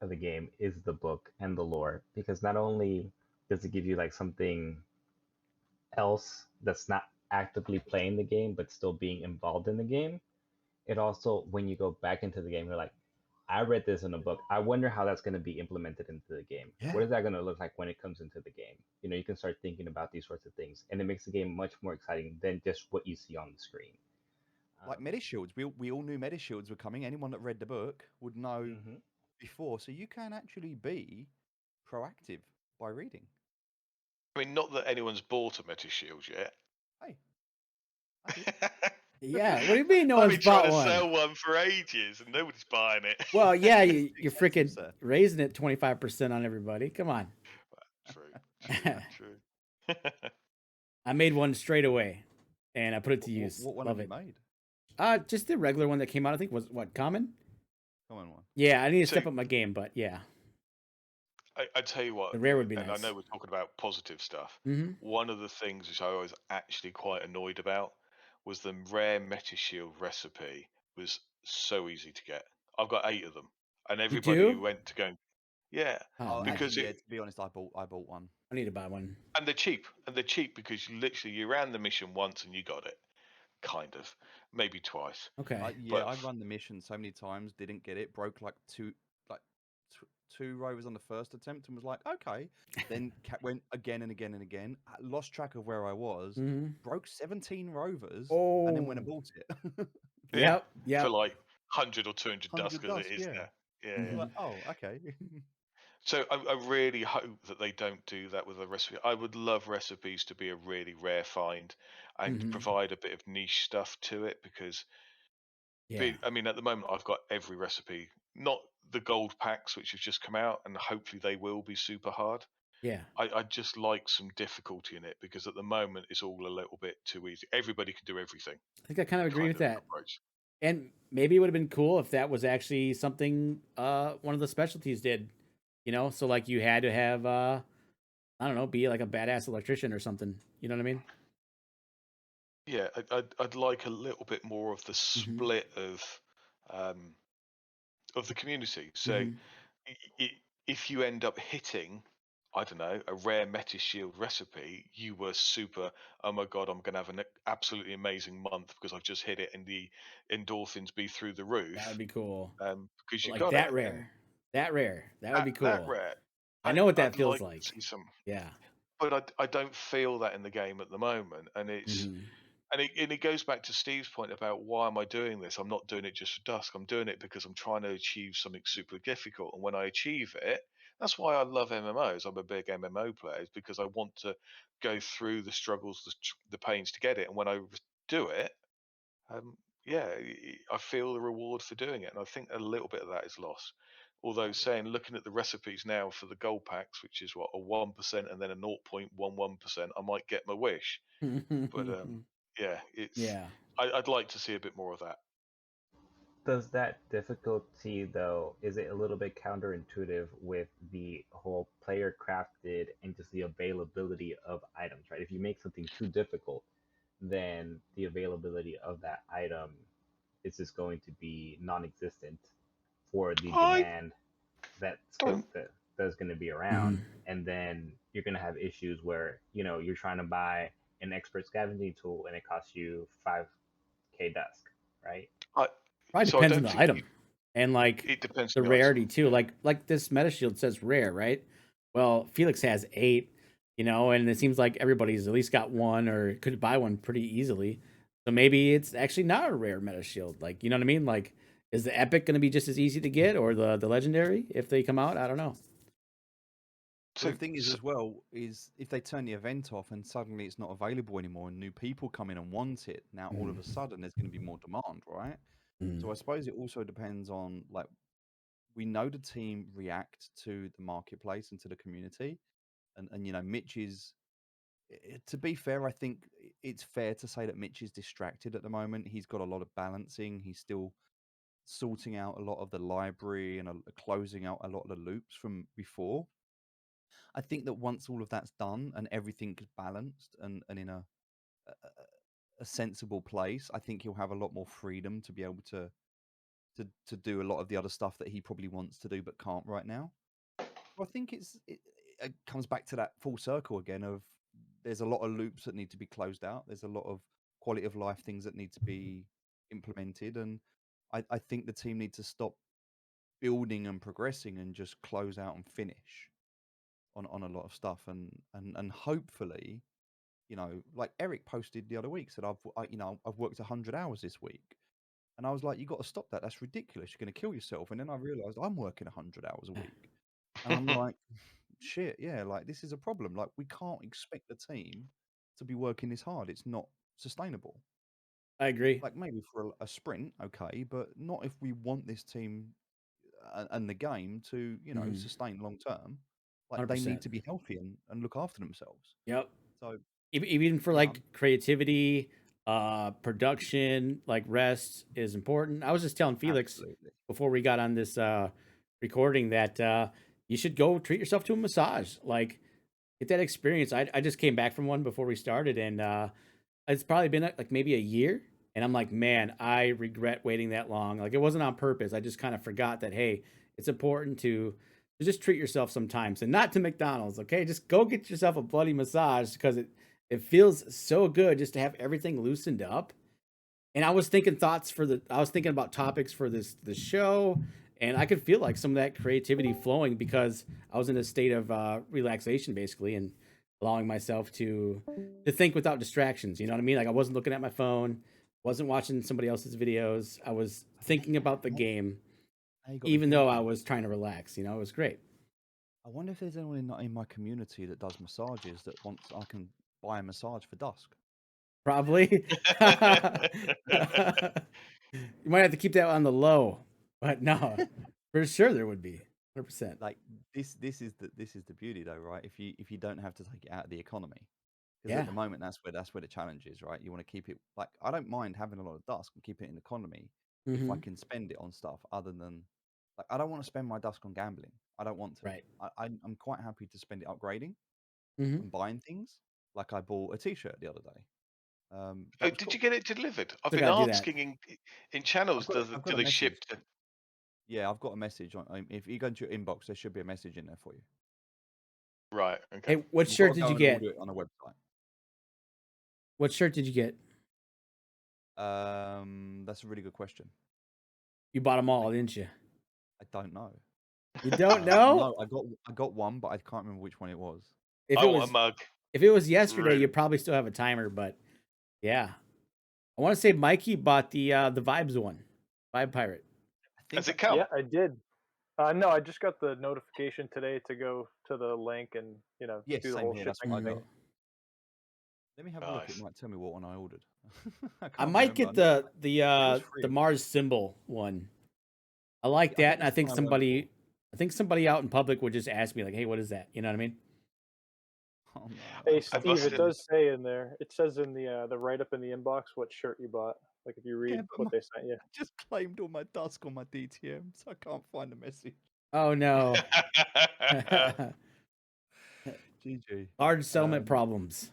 of the game is the book and the lore, because not only does it give you like something else that's not actively playing the game but still being involved in the game, it also, when you go back into the game, you're like, I read this in a book. I wonder how that's going to be implemented into the game. Yeah. What is that going to look like when it comes into the game? You can start thinking about these sorts of things, and it makes the game much more exciting than just what you see on the screen. Like Metis Shields, we all knew Metis Shields were coming. Anyone that read the book would know before. So you can actually be proactive by reading. I mean, not that anyone's bought a Metis Shields yet. Hey, I did. Yeah, what do you mean no I've one's been trying bought to one? sell one for ages and nobody's buying it. Well, yeah, you're Expensive, freaking sir. raising it 25% on everybody. Come on. True. I made one straight away, and I put it to What, use. what one Love have it. you made? Just the regular one that came out. I think was what, common. Common one. Yeah, I need to So- step up my game, but yeah, I tell you what, the rare would be and nice. I know we're talking about positive stuff. Mm-hmm. One of the things which I was actually quite annoyed about was the rare Metis Shield recipe was so easy to get. I've got 8 of them, and everybody do? who went to go, yeah, Oh, man. because actually, yeah, to be honest, I bought one. I need to buy one. and they're cheap, because you ran the mission once and you got it, kind of, maybe twice. Okay. Yeah, But I run the mission so many times, didn't get it, broke like two rovers on the first attempt, and was like, okay. Then went again and again and again. I lost track of where I was. Broke 17 rovers, and then went and bought it. Yep. for like 100 or 200 Dusk as Dusk, it is yeah. now. Yeah. Mhm. Like, oh, okay. So I really hope that they don't do that with a recipe. I would love recipes to be a really rare find and provide a bit of niche stuff to it, because Yeah. I mean, at the moment I've got every recipe, not the gold packs which have just come out, and hopefully they will be super hard. Yeah. I just like some difficulty in it, because at the moment it's all a little bit too easy. Everybody can do everything. I think I kind of agree with that. Approach. And maybe it would have been cool if that was actually something one of the specialties did. So like you had to have I don't know, be like a badass electrician or something. You know what I mean? Yeah, I'd like a little bit more of the split of the community. So if you end up hitting, I don't know, a rare Metis Shield recipe, you were super, oh my god, I'm going to have an absolutely amazing month because I've just hit it, and the endorphins be through the roof. That would be cool. Because you like got that it. rare. That rare. That would be cool. That rare. I know what that I'd feels to like. see some, Yeah. but I don't feel that in the game at the moment, and it's. And it goes back to Steve's point about, why am I doing this? I'm not doing it just for Dusk. I'm doing it because I'm trying to achieve something super difficult. And when I achieve it, that's why I love MMOs. I'm a big MMO player, because I want to go through the struggles, the pains to get it. And when I do it, yeah, I feel the reward for doing it. And I think a little bit of that is lost. Although looking at the recipes now for the gold packs, which is what, a 1% and then a 0.11%, I might get my wish. But yeah, I'd like to see a bit more of that. Does that difficulty, though, is it a little bit counterintuitive with the whole player crafted and just the availability of items, right? If you make something too difficult, then the availability of that item is just going to be non-existent for the demand that's going to be around. And then you're going to have issues where, you're trying to buy an expert scavenging tool and it costs you 5k Dusk, right? Probably depends on the item. And like it depends the rarity too. Like this Metis Shield says rare, right? Well, Felix has 8, and it seems like everybody's at least got one or could buy one pretty easily. So maybe it's actually not a rare Metis Shield. Like, you know what I mean? Like, is the epic going to be just as easy to get, or the legendary if they come out? I don't know. So the thing is, as well, is if they turn the event off and suddenly it's not available anymore, and new people come in and want it, now all of a sudden there's going to be more demand, right? So I suppose it also depends on, like, we know the team react to the marketplace and to the community, and you know, Mitch is. To be fair, I think it's fair to say that Mitch is distracted at the moment. He's got a lot of balancing. He's still sorting out a lot of the library and closing out a lot of the loops from before. I think that once all of that's done and everything is balanced and in a sensible place, I think he'll have a lot more freedom to be able to do a lot of the other stuff that he probably wants to do but can't right now. So I think it comes back to that full circle again of there's a lot of loops that need to be closed out. There's a lot of quality of life things that need to be implemented, and I think the team need to stop building and progressing and just close out and finish on a lot of stuff, and hopefully, you know, like Eric posted the other week, said I've worked 100 hours this week, and I was like, you got to stop that. That's ridiculous. You're going to kill yourself. And then I realized I'm working 100 hours a week, and I'm like, shit, yeah, like this is a problem. Like we can't expect the team to be working this hard. It's not sustainable. I agree. Like maybe for a sprint, okay, but not if we want this team and the game to, you know, sustain long term. Like they 100%. need to be healthy and look after themselves. Yep. So Even for Yeah. like creativity, production, like rest is important. I was just telling Felix absolutely. before we got on this recording that you should go treat yourself to a massage. Like get that experience. I just came back from one before we started, and it's probably been like maybe a year. And I'm like, man, I regret waiting that long. Like it wasn't on purpose. I just kind of forgot that, hey, it's important to just treat yourself sometimes, and not to McDonald's. Okay, just go get yourself a bloody massage because it feels so good just to have everything loosened up. And I was thinking about topics for this show, and I could feel like some of that creativity flowing because I was in a state of relaxation basically, and allowing myself to think without distractions. You know what I mean? Like I wasn't looking at my phone, wasn't watching somebody else's videos. I was thinking about the game, even though I was trying to relax. You know, it was great. I wonder if there's anyone in my community that does massages that wants I can buy a massage for Dusk. Probably. You might have to keep that on the low, but no, for sure there would be 100%. Like this is the beauty though, right? If you don't have to take it out of the economy, because Yeah. at the moment that's where the challenge is, right? You want to keep it like I don't mind having a lot of Dusk and keep it in economy if I can spend it on stuff other than like I don't want to spend my Dusk on gambling. I don't want to. Right. I'm quite happy to spend it upgrading Mm-hmm. and buying things. Like I bought a T-shirt the other day. Oh, That was did cool. you get it delivered? I've Still been gotta do that. asking in channels, I've got do a they message. ship to... Yeah, I've got a message on. If you go into your inbox, there should be a message in there for you. Right. Okay. Hey, what You've shirt got to did go you and get? order it on a website. What shirt did you get? That's a really good question. You bought them all, didn't you? I don't know. You don't know? No, I got one, but I can't remember which one it was. If Oh, it was a mug. if it was yesterday, Really? you probably still have a timer. But yeah, I want to say Mikey bought the Vibes one, Vibe Pirate. Has it come? Yeah, I did. No, I just got the notification today to go to the link and Yeah, do the same whole here. shipping That's what I thing. got. Let me have a look. It Nice. might tell me what one I ordered. I can't might get remember. the Mars symbol one. I like that, and I think somebody out in public would just ask me like, "Hey, what is that?" You know what I mean? Oh, no, Hey I Steve, must it does say in there. It says in the write up in the inbox what shirt you bought. Like if you read but what they sent you. I just claimed all my Dusk on my DTM, so I can't find the message. Oh no. GG. Large settlement problems.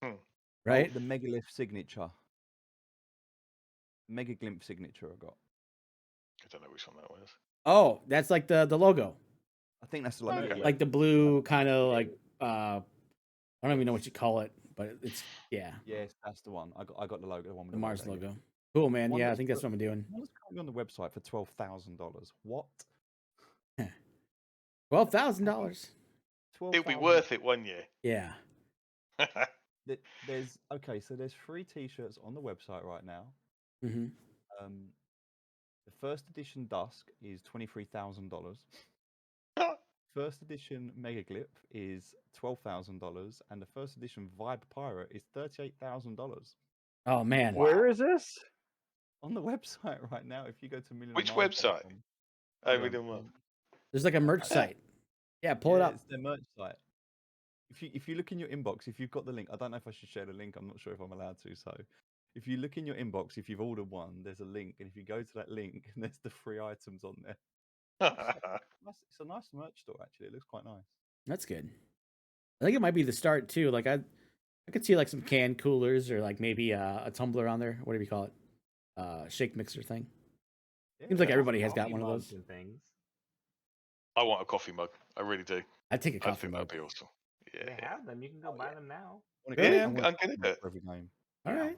Right? Right? The Megalith signature. Mega Glimp signature I got. I don't know which one that was. Oh, that's like the logo. I think that's the logo. Okay. Yeah. Like the blue kind of like I don't even know what you call it, but it's yeah. Yes, that's the one. I got the logo, the one with The Mars logo. logo. Cool, man. One Yeah, I that's think that's what I'm doing. One is currently on the website for $12,000. What? $12,000. It'll be worth it one year. Yeah. There's 3 T-shirts on the website right now. Mm-hmm. The first edition Dusk is $23,000. first edition Megaglyph is $12,000, and the first edition Vibe Pirate is $38,000 Oh man. Wow. Where is this? on the website right now. If you go to Which millionofmars.com, website? Oh, we don't want. There's like a merch site. Yeah, pull it up. It's their merch site. If you look in your inbox, if you've got the link, I don't know if I should share the link. I'm not sure if I'm allowed to. So, if you look in your inbox, if you've ordered one, there's a link, and if you go to that link, there's the free items on there. It's a nice merch store actually. It looks quite nice. That's good. I think it might be the start too. Like I could see like some can coolers or like maybe a tumbler on there. Whatever you call it, shake mixer thing. Seems like everybody has got one of those. And things. I want a coffee mug. I really do. I'd take a I coffee think mug. that'd be awesome. Yeah. They have them. You can go buy them now. Really? Yeah, I'm gonna do it. For every game. All right.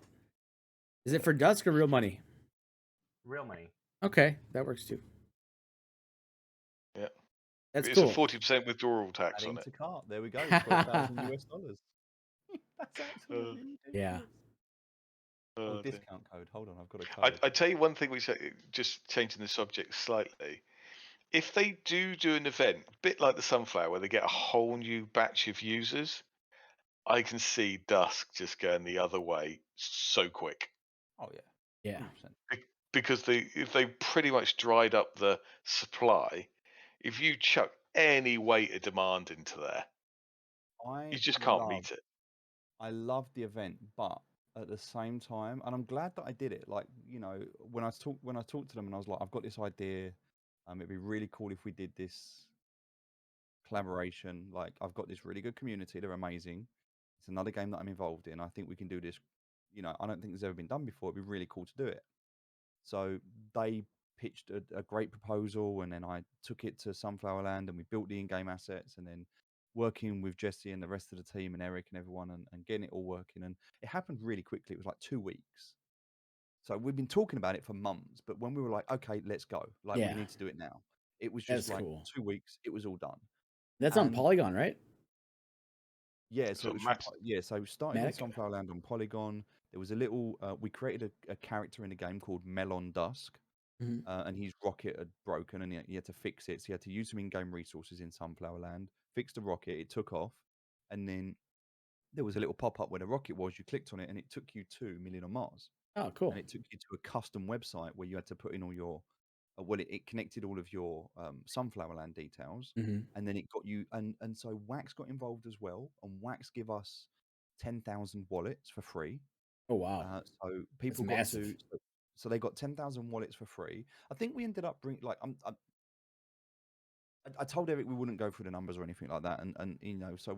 Is it for Dusk or real money? Real money. Okay, that works too. Yeah. That's It's cool. a 40% withdrawal tax Adding on to it. cart. There we go. $12,000 US. That's absolutely ridiculous. Yeah. Oh, dear. discount code. Hold on, I've got a code. I tell you one thing, which just changing the subject slightly. If they do an event, a bit like the Sunflower, where they get a whole new batch of users, I can see Dusk just going the other way so quick. Oh yeah. Yeah. 100%. Because if they pretty much dried up the supply, if you chuck any weight of demand into there, you just can't meet it. I love the event, but at the same time, and I'm glad that I did it. Like, you know, when I talked to them, and I was like, I've got this idea. It'd be really cool if we did this collaboration. Like, I've got this really good community. They're amazing. It's another game that I'm involved in. I think we can do this. You know, I don't think it's ever been done before. It'd be really cool to do it. So they pitched a great proposal, and then I took it to Sunflower Land, and we built the in-game assets, and then working with Jesse and the rest of the team and Eric and everyone, and getting it all working. And it happened really quickly. It was like 2 weeks. So we've been talking about it for months, but when we were like, okay, let's go, like we need to do it now, it was just That's like cool. 2 weeks. It was all done. That's on Polygon, right? Yeah, so so we started in Matic? Sunflower Land on Polygon. There was a little. We created a character in the game called Melon Dusk, and his rocket had broken, and he had to fix it. So he had to use some in-game resources in Sunflower Land, fix the rocket. It took off, and then there was a little pop-up where the rocket was. You clicked on it, and it took you to Million on Mars. Oh, cool. And it took you to a custom website where you had to put in all your. Well, it connected all of your Sunflower Land details, and then it got you. And so Wax got involved as well, and Wax give us 10,000 wallets for free. Oh wow! So people got to. So they got 10,000 wallets for free. I think we ended up bringing like I told Eric we wouldn't go through the numbers or anything like that, and you know, so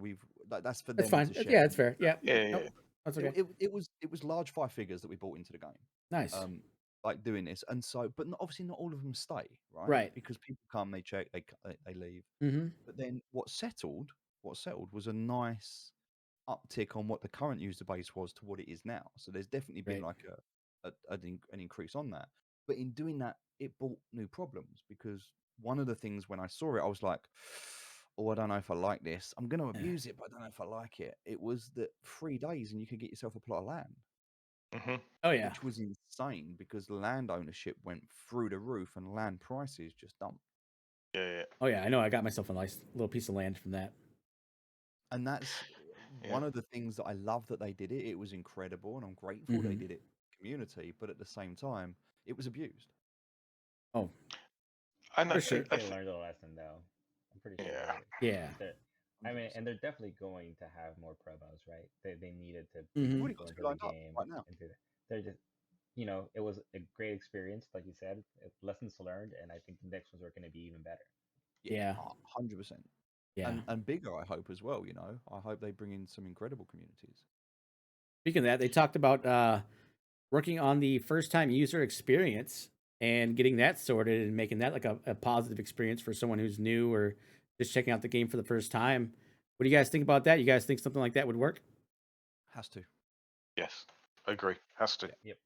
that's for them. That's fine. To share. Yeah, that's fair. Yeah. Yeah. That's okay. It was large 5 figures that we bought into the game. Nice. Like doing this, and so, but obviously not all of them stay, right? Right. Because people come, they check, they leave. Mm-hmm. But then what settled was a nice uptick on what the current user base was to what it is now. So there's definitely been like an increase on that. But in doing that, it brought new problems, because one of the things when I saw it, I was like, oh, I don't know if I like this. I'm going to abuse it, but I don't know if I like it. It was that 3 days and you could get yourself a plot of land. Oh yeah, which was insane, because land ownership went through the roof and land prices just dumped. Yeah. Oh yeah, I know. I got myself a nice little piece of land from that. And that's one of the things that I love that they did it. It was incredible, and I'm grateful they did it. Community, but at the same time, it was abused. Oh, and I think they learned a lesson, though. I'm pretty sure. Yeah. I mean, and they're definitely going to have more promos, right? They needed to Already go got into two lined the up game right now. and do that. They're just, you know, it was a great experience, like you said, lessons learned, and I think the next ones are going to be even better. Yeah. 100%. Yeah. And bigger, I hope, as well. You know, I hope they bring in some incredible communities. Speaking of that, they talked about working on the first-time user experience and getting that sorted and making that like a positive experience for someone who's new or just checking out the game for the first time. What do you guys think about that? You guys think something like that would work? Has to. Yes, I agree. Has to. Yep.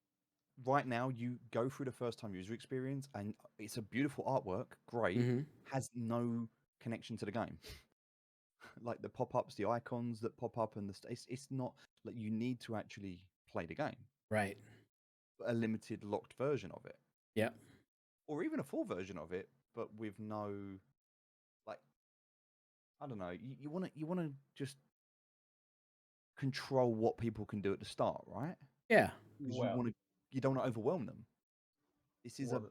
Right now, you go through the first-time user experience, and it's a beautiful artwork, great, has no connection to the game. Like the pop-ups, the icons that pop up, and it's not like you need to actually play the game. Right. A limited locked version of it. Yep. Or even a full version of it, but with no, like, I don't know. You want to just control what people can do at the start, right? Yeah. Because Well, you don't want to overwhelm them. This is a well,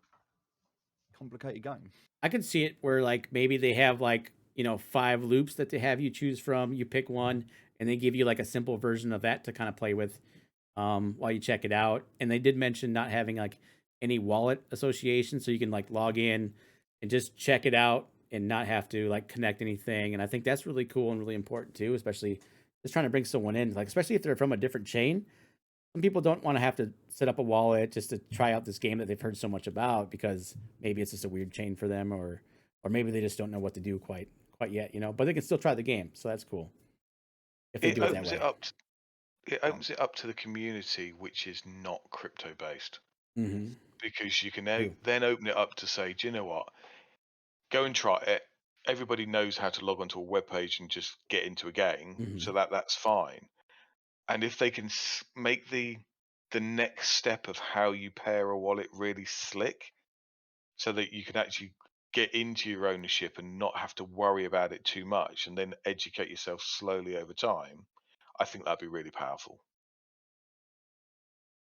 complicated game. I could see it where like maybe they have like, 5 loops that they have you choose from. You pick one and they give you like a simple version of that to kind of play with while you check it out. And they did mention not having like any wallet association, so you can like log in and just check it out and not have to like connect anything. And I think that's really cool and really important too, especially just trying to bring someone in, like especially if they're from a different chain. Some people don't want to have to set up a wallet just to try out this game that they've heard so much about because maybe it's just a weird chain for them, or maybe they just don't know what to do quite yet, but they can still try the game, so that's cool if they It do it that opens way. it up. It opens it up to the community, which is not crypto based, Mm-hmm. because you can now True. then open it up to say, do you know what? Go and try it. Everybody knows how to log onto a web page and just get into a game, Mm-hmm. so that's fine. And if they can make the next step of how you pair a wallet really slick, so that you can actually get into your ownership and not have to worry about it too much, and then educate yourself slowly over time, I think that'd be really powerful.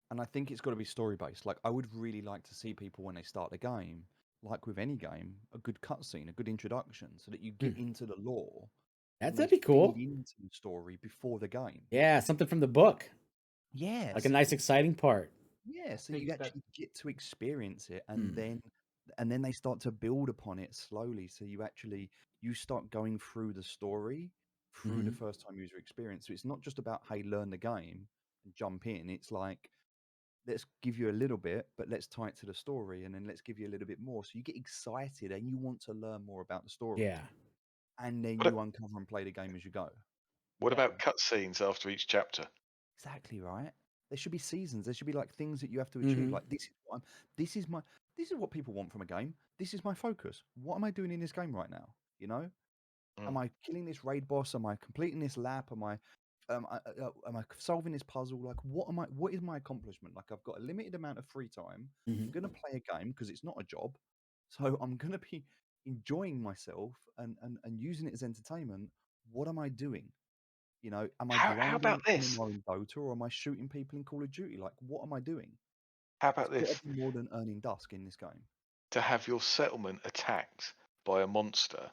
And I think it's got to be story based. Like, I would really like to see people when they start the game, like with any game, a good cutscene, a good introduction, so that you get into the lore and they That'd be feed cool. into the story before the game. Yeah, something from the book, Yeah, like a nice exciting part. yeah, so think you that actually get to experience it, Hmm. and then they start to build upon it slowly. So you start going through the story through the Mm-hmm. first time user experience. So it's not just about, hey, learn the game and jump in. It's like, let's give you a little bit, but let's tie it to the story, and then let's give you a little bit more. So you get excited and you want to learn more about the story, Yeah. and then What you uncover and play the game as you go. what yeah, about cutscenes after each chapter? Exactly right. There should be seasons. There should be like things that you have to achieve. Mm-hmm. Like, this is my, this is what people want from a game. This is my focus. What am I doing in this game right now? You know, Mm. am I killing this raid boss? Am I completing this lap? Am I solving this puzzle? Like, what is my accomplishment? Like, I've got a limited amount of free time. Mm-hmm. I'm gonna play a game because it's not a job, so I'm gonna be enjoying myself and using it as entertainment. What am I doing? You know, am I How grinding about an this? MMR in Dota, or am I shooting people in Call of Duty? Like, what am I doing? How It's about got to this? be more than earning Dusk in this game. To have your settlement attacked by a monster,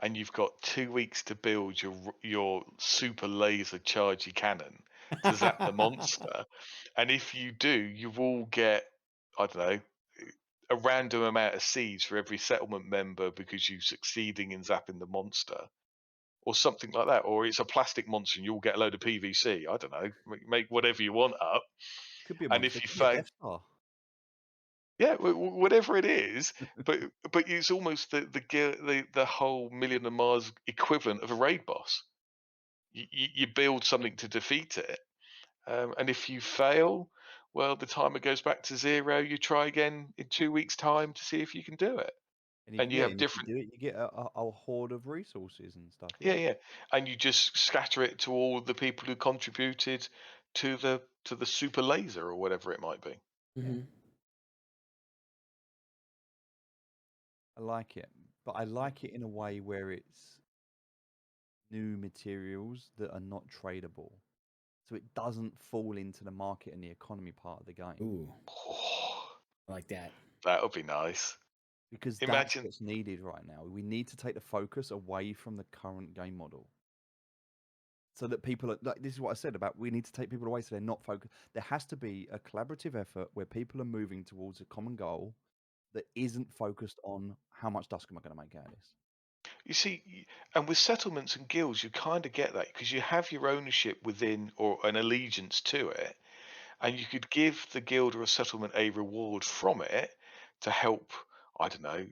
and you've got 2 weeks to build your super laser chargy cannon to zap the monster. And if you do, you will get, I don't know, a random amount of seeds for every settlement member because you're succeeding in zapping the monster, or something like that. Or it's a plastic monster and you'll get a load of PVC. I don't know, make whatever you want up. Could be a And monster. if It you could be a fail, Death Star. yeah, whatever it is, but it's almost the whole Million of Mars equivalent of a raid boss. You build something to defeat it, and if you fail, well, the timer goes back to 0. You try again in 2 weeks' time to see if you can do it, and you have And if you different, do it, you get a horde of resources and stuff. yeah, Yeah. yeah, and you just scatter it to all the people who contributed to the super laser or whatever it might be. yeah. Mm-hmm. I like it, but I like it in a way where it's new materials that are not tradable. So it doesn't fall into the market and the economy part of the game. Ooh, Oh, I like that. that would be nice. Because that's Imagine. what's needed right now. We need to take the focus away from the current game model. So that people are like, this is what I said about, we need to take people away so they're not focused. There has to be a collaborative effort where people are moving towards a common goal that isn't focused on how much Dusk am I going to make out of this. You see, and with settlements and guilds, you kind of get that because you have your ownership within or an allegiance to it, and you could give the guild or a settlement a reward from it to help. I don't know.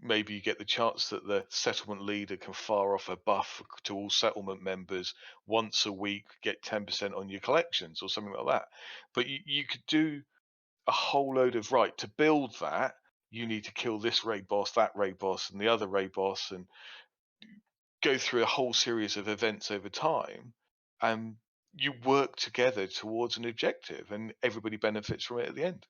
Maybe you get the chance that the settlement leader can fire off a buff to all settlement members once a week, get 10% on your collections or something like that. But you could do a whole load of right to build that. You need to kill this raid boss, that raid boss, and the other raid boss, and go through a whole series of events over time, and you work together towards an objective and everybody benefits from it at the end.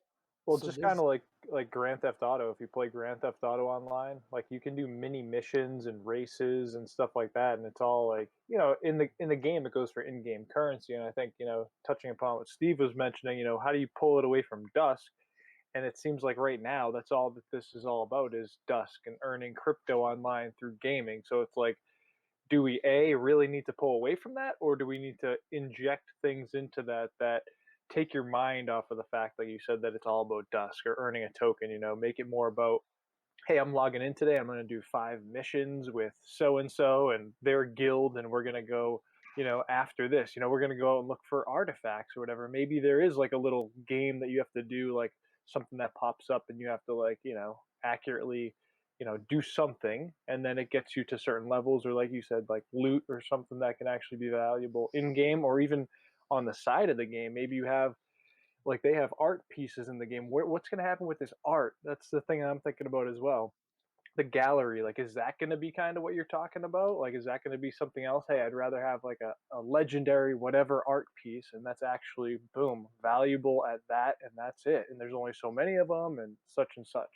Well, So just kind there's of like Grand Theft Auto. If you play Grand Theft Auto online, like you can do mini missions and races and stuff like that, and it's all like in the game it goes for in-game currency. And I think touching upon what Steve was mentioning, how do you pull it away from Dusk? And it seems like right now that's all that this is all about is Dusk and earning crypto online through gaming. So it's like, do we really need to pull away from that, or do we need to inject things into that take your mind off of the fact, like you said, that it's all about Dusk or earning a token? Make it more about, hey, I'm logging in today, I'm going to do 5 missions with so and so and their guild, and we're going to go after this, we're going to go out and look for artifacts or whatever. Maybe there is like a little game that you have to do, like something that pops up and you have to, like, accurately do something, and then it gets you to certain levels, or like you said, like loot or something that can actually be valuable in game, or even on the side of the game. Maybe you have, like, they have art pieces in the game. What's going to happen with this art? That's the thing I'm thinking about as well. The gallery, like, is that going to be kind of what you're talking about? Like, is that going to be something else? Hey, I'd rather have like a legendary whatever art piece, and that's actually, boom, valuable at that, and that's it. And there's only so many of them, and such and such.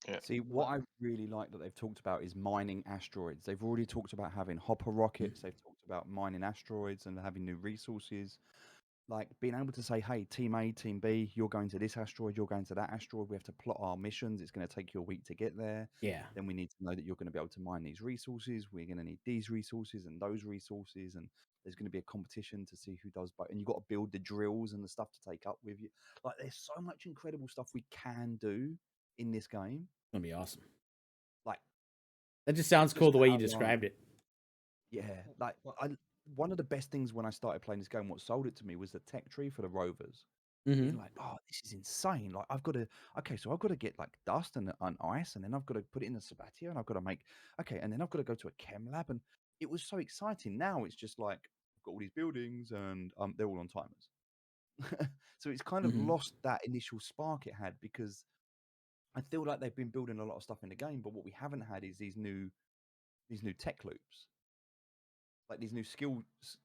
Yeah. See, what I really like that they've talked about is mining asteroids. They've already talked about having hopper rockets. They've talked about mining asteroids and having new resources. Like being able to say, hey, team A, team B, you're going to this asteroid, you're going to that asteroid. We have to plot our missions. It's going to take you a week to get there. Yeah. Then we need to know that you're going to be able to mine these resources. We're going to need these resources and those resources. And there's going to be a competition to see who does both. And you've got to build the drills and the stuff to take up with you. Like there's so much incredible stuff we can do in this game. It's gonna be awesome. Like That just sounds just cool the way you outline- described it. Yeah, like one of the best things when I started playing this game, what sold it to me was the tech tree for the rovers. Mm-hmm. Being like, oh, this is insane. Like I've got to get like dust and ice, and then I've got to put it in a sabatier, and I've got to make and then I've got to go to a chem lab, and it was so exciting. Now it's just like I've got all these buildings, and they're all on timers. So it's kind of lost that initial spark it had, because I feel like they've been building a lot of stuff in the game, but what we haven't had is these new tech loops, like these new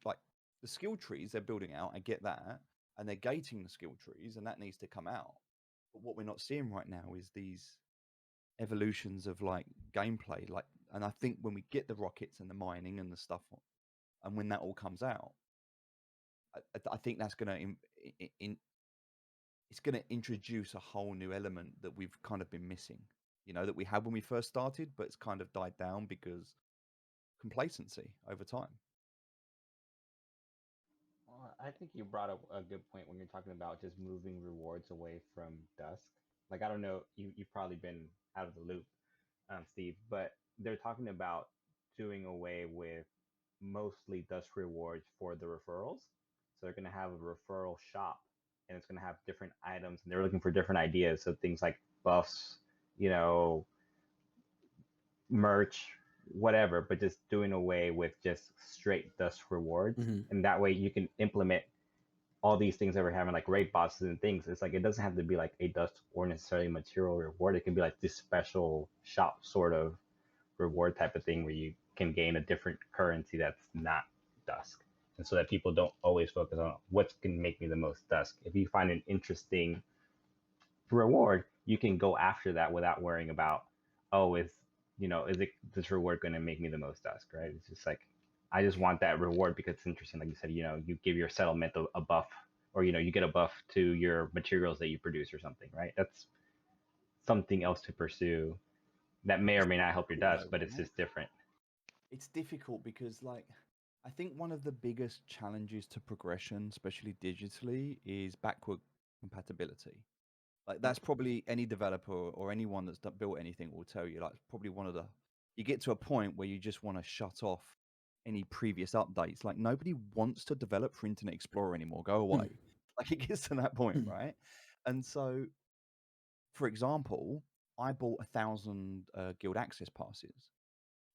like the skill trees they're building out. I get that, and they're gating the skill trees, and that needs to come out. But what we're not seeing right now is these evolutions of like gameplay. Like, and I think when we get the rockets and the mining and the stuff, and when that all comes out, I think that's going to it's going to introduce a whole new element that we've kind of been missing. That we had when we first started, but it's kind of died down because complacency over time. Well, I think you brought up a good point when you're talking about just moving rewards away from Dusk. Like, I don't know, you've probably been out of the loop, Steve, but they're talking about doing away with mostly Dusk rewards for the referrals. So they're going to have a referral shop, and it's going to have different items, and they're looking for different ideas. So things like buffs, you know, merch, whatever, but just doing away with just straight Dusk rewards. And that way you can implement all these things that we're having, like raid bosses and things. It's like, it doesn't have to be like a Dusk or necessarily material reward. It can be like this special shop sort of reward type of thing where you can gain a different currency that's not Dusk. And so that people don't always focus on what's going to make me the most Dusk. If you find an interesting reward, you can go after that without worrying about, oh, is this reward going to make me the most Dusk, right? It's just like, I just want that reward because it's interesting. Like you said, you give your settlement a buff, or you get a buff to your materials that you produce or something, right? That's something else to pursue that may or may not help your Dusk, but it's just different. It's difficult because, like, I think one of the biggest challenges to progression, especially digitally, is backward compatibility. Like, that's probably any developer or anyone that's built anything will tell you. Like, probably one of the, you get to a point where you just want to shut off any previous updates. Like, nobody wants to develop for Internet Explorer anymore. Go away. Like, it gets to that point, right? And so, for example, I bought 1,000 guild access passes.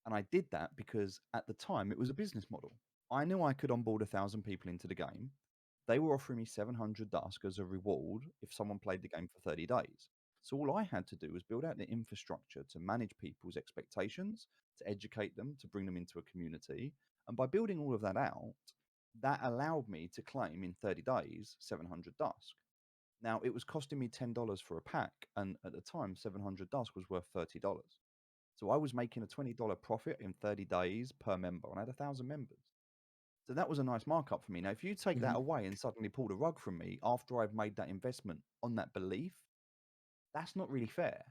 And I did that because at the time it was a business model. I knew I could onboard 1,000 people into the game. They were offering me 700 Dusk as a reward if someone played the game for 30 days. So all I had to do was build out the infrastructure to manage people's expectations, to educate them, to bring them into a community. And by building all of that out, that allowed me to claim in 30 days 700 Dusk. Now, it was costing me $10 for a pack, and at the time, 700 Dusk was worth $30. So I was making a $20 profit in 30 days per member, and I had 1,000 members. So that was a nice markup for me. Now, if you take that away and suddenly pull the rug from me after I've made that investment on that belief, that's not really fair.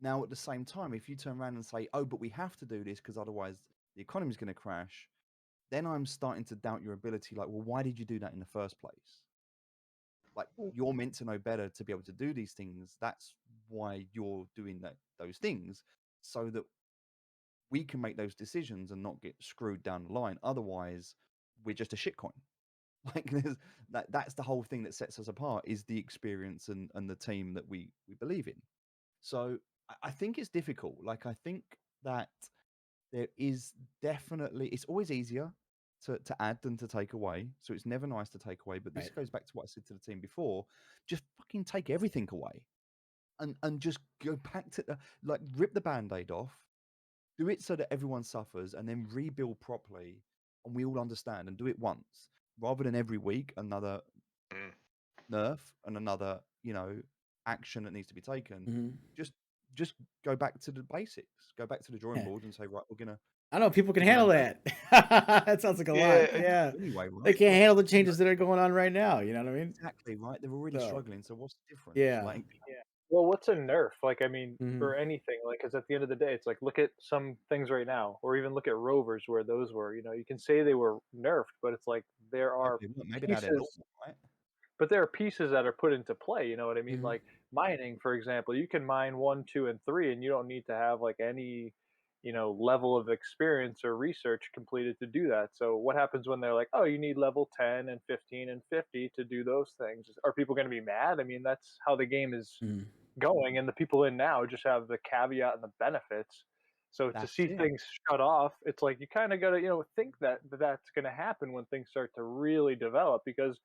Now, at the same time, if you turn around and say, oh, but we have to do this because otherwise the economy is going to crash, then I'm starting to doubt your ability. Like, well, why did you do that in the first place? Like, you're meant to know better to be able to do these things. That's why you're doing those things, so that we can make those decisions and not get screwed down the line. Otherwise, we're just a shitcoin. Like, that's the whole thing that sets us apart, is the experience and the team that we believe in. So I think it's difficult. Like, I think that there is definitely, it's always easier to add than to take away. So it's never nice to take away. But this goes back to what I said to the team before. Just fucking take everything away and just go back to like, rip the Band-Aid off, do it so that everyone suffers, and then rebuild properly, and we all understand, and do it once rather than every week another nerf and another, action that needs to be taken. Just go back to the basics, go back to the drawing board and say, right, we're gonna. I know people can handle that. That sounds like a lot. Yeah. Anyway, right? They can't handle the changes that are going on right now. You know what I mean? Exactly, right. They're already struggling. So what's the difference? Yeah. Like, Well, what's a nerf? Like, I mean, for anything, like, because at the end of the day, it's like, look at some things right now, or even look at rovers where those were. You can say they were nerfed, but it's like there are maybe they're pieces, normal, right? but there are pieces that are put into play. You know what I mean? Like mining, for example, you can mine 1, 2, and 3, and you don't need to have like any, level of experience or research completed to do that. So what happens when they're like, oh, you need level 10 and 15 and 50 to do those things? Are people going to be mad? I mean, that's how the game is going, and the people in now just have the caveat and the benefits. So to see things shut off, it's like you kind of got to think that that's going to happen when things start to really develop, because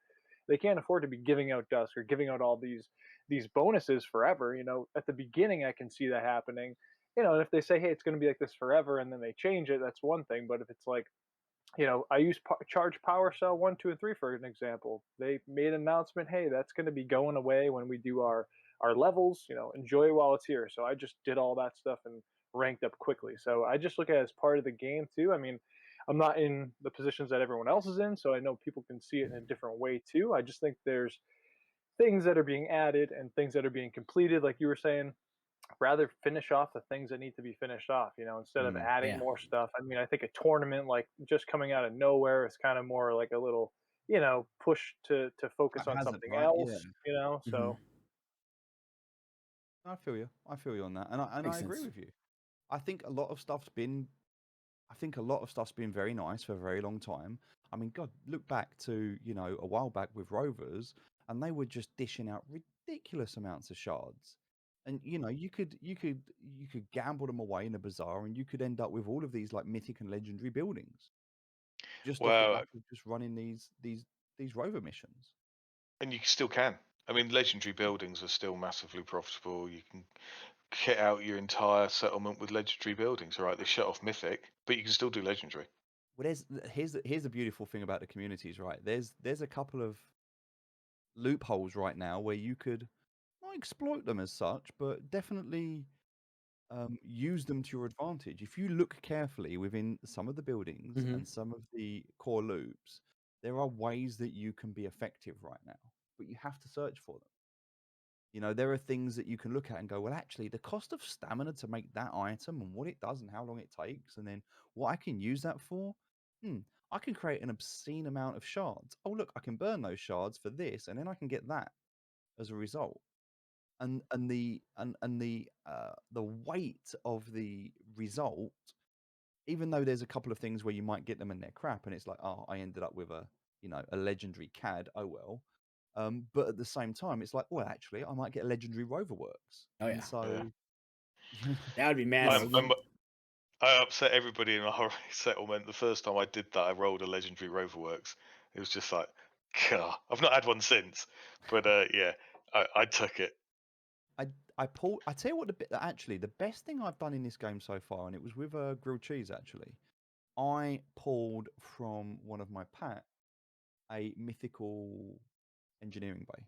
they can't afford to be giving out Dusk or giving out all these bonuses forever. At the beginning I can see that happening. And if they say, hey, it's going to be like this forever, and then they change it, that's one thing. But if it's like, I use charge power cell 1, 2, and 3 for an example. They made an announcement, hey, that's going to be going away when we do our levels. Enjoy while it's here. So I just did all that stuff and ranked up quickly. So I just look at it as part of the game too. I mean, I'm not in the positions that everyone else is in, so I know people can see it in a different way too. I just think there's things that are being added and things that are being completed, like you were saying. Rather finish off the things that need to be finished off, instead of adding more stuff. I mean, I think a tournament like just coming out of nowhere is kind of more like a little, push to focus on hazard, something right? else, Yeah. so. I feel you. I feel you on that, and I agree with you. I think a lot of stuff's been very nice for a very long time. I mean, God, look back to a while back with Rovers, and they were just dishing out ridiculous amounts of shards, and you could gamble them away in a bazaar, and you could end up with all of these like mythic and legendary buildings just off the Well, back of just running these rover missions. and you still can. I mean, legendary buildings are still massively profitable. You can kit out your entire settlement with legendary buildings. All right, they shut off mythic, but you can still do legendary. Well, here's the beautiful thing about the communities, right? There's a couple of loopholes right now where you could not exploit them as such, but definitely use them to your advantage. If you look carefully within some of the buildings and some of the core loops, there are ways that you can be effective right now, but you have to search for them. There are things that you can look at and go, well, actually, the cost of stamina to make that item and what it does and how long it takes, and then what I can use that for. I can create an obscene amount of shards. Oh, look, I can burn those shards for this, and then I can get that as a result. And the weight of the result, even though there's a couple of things where you might get them and they're crap, and it's like, oh, I ended up with a legendary CAD. Oh well. But at the same time, it's like, well, actually, I might get a legendary rover works. Oh yeah. And so that would be massive. I upset everybody in our settlement the first time I did that. I rolled a legendary rover works. It was just like, God, I've not had one since. But yeah, I took it. I tell you what, the best thing I've done in this game so far, and it was with grilled cheese actually. I pulled from one of my packs a mythical engineering bay.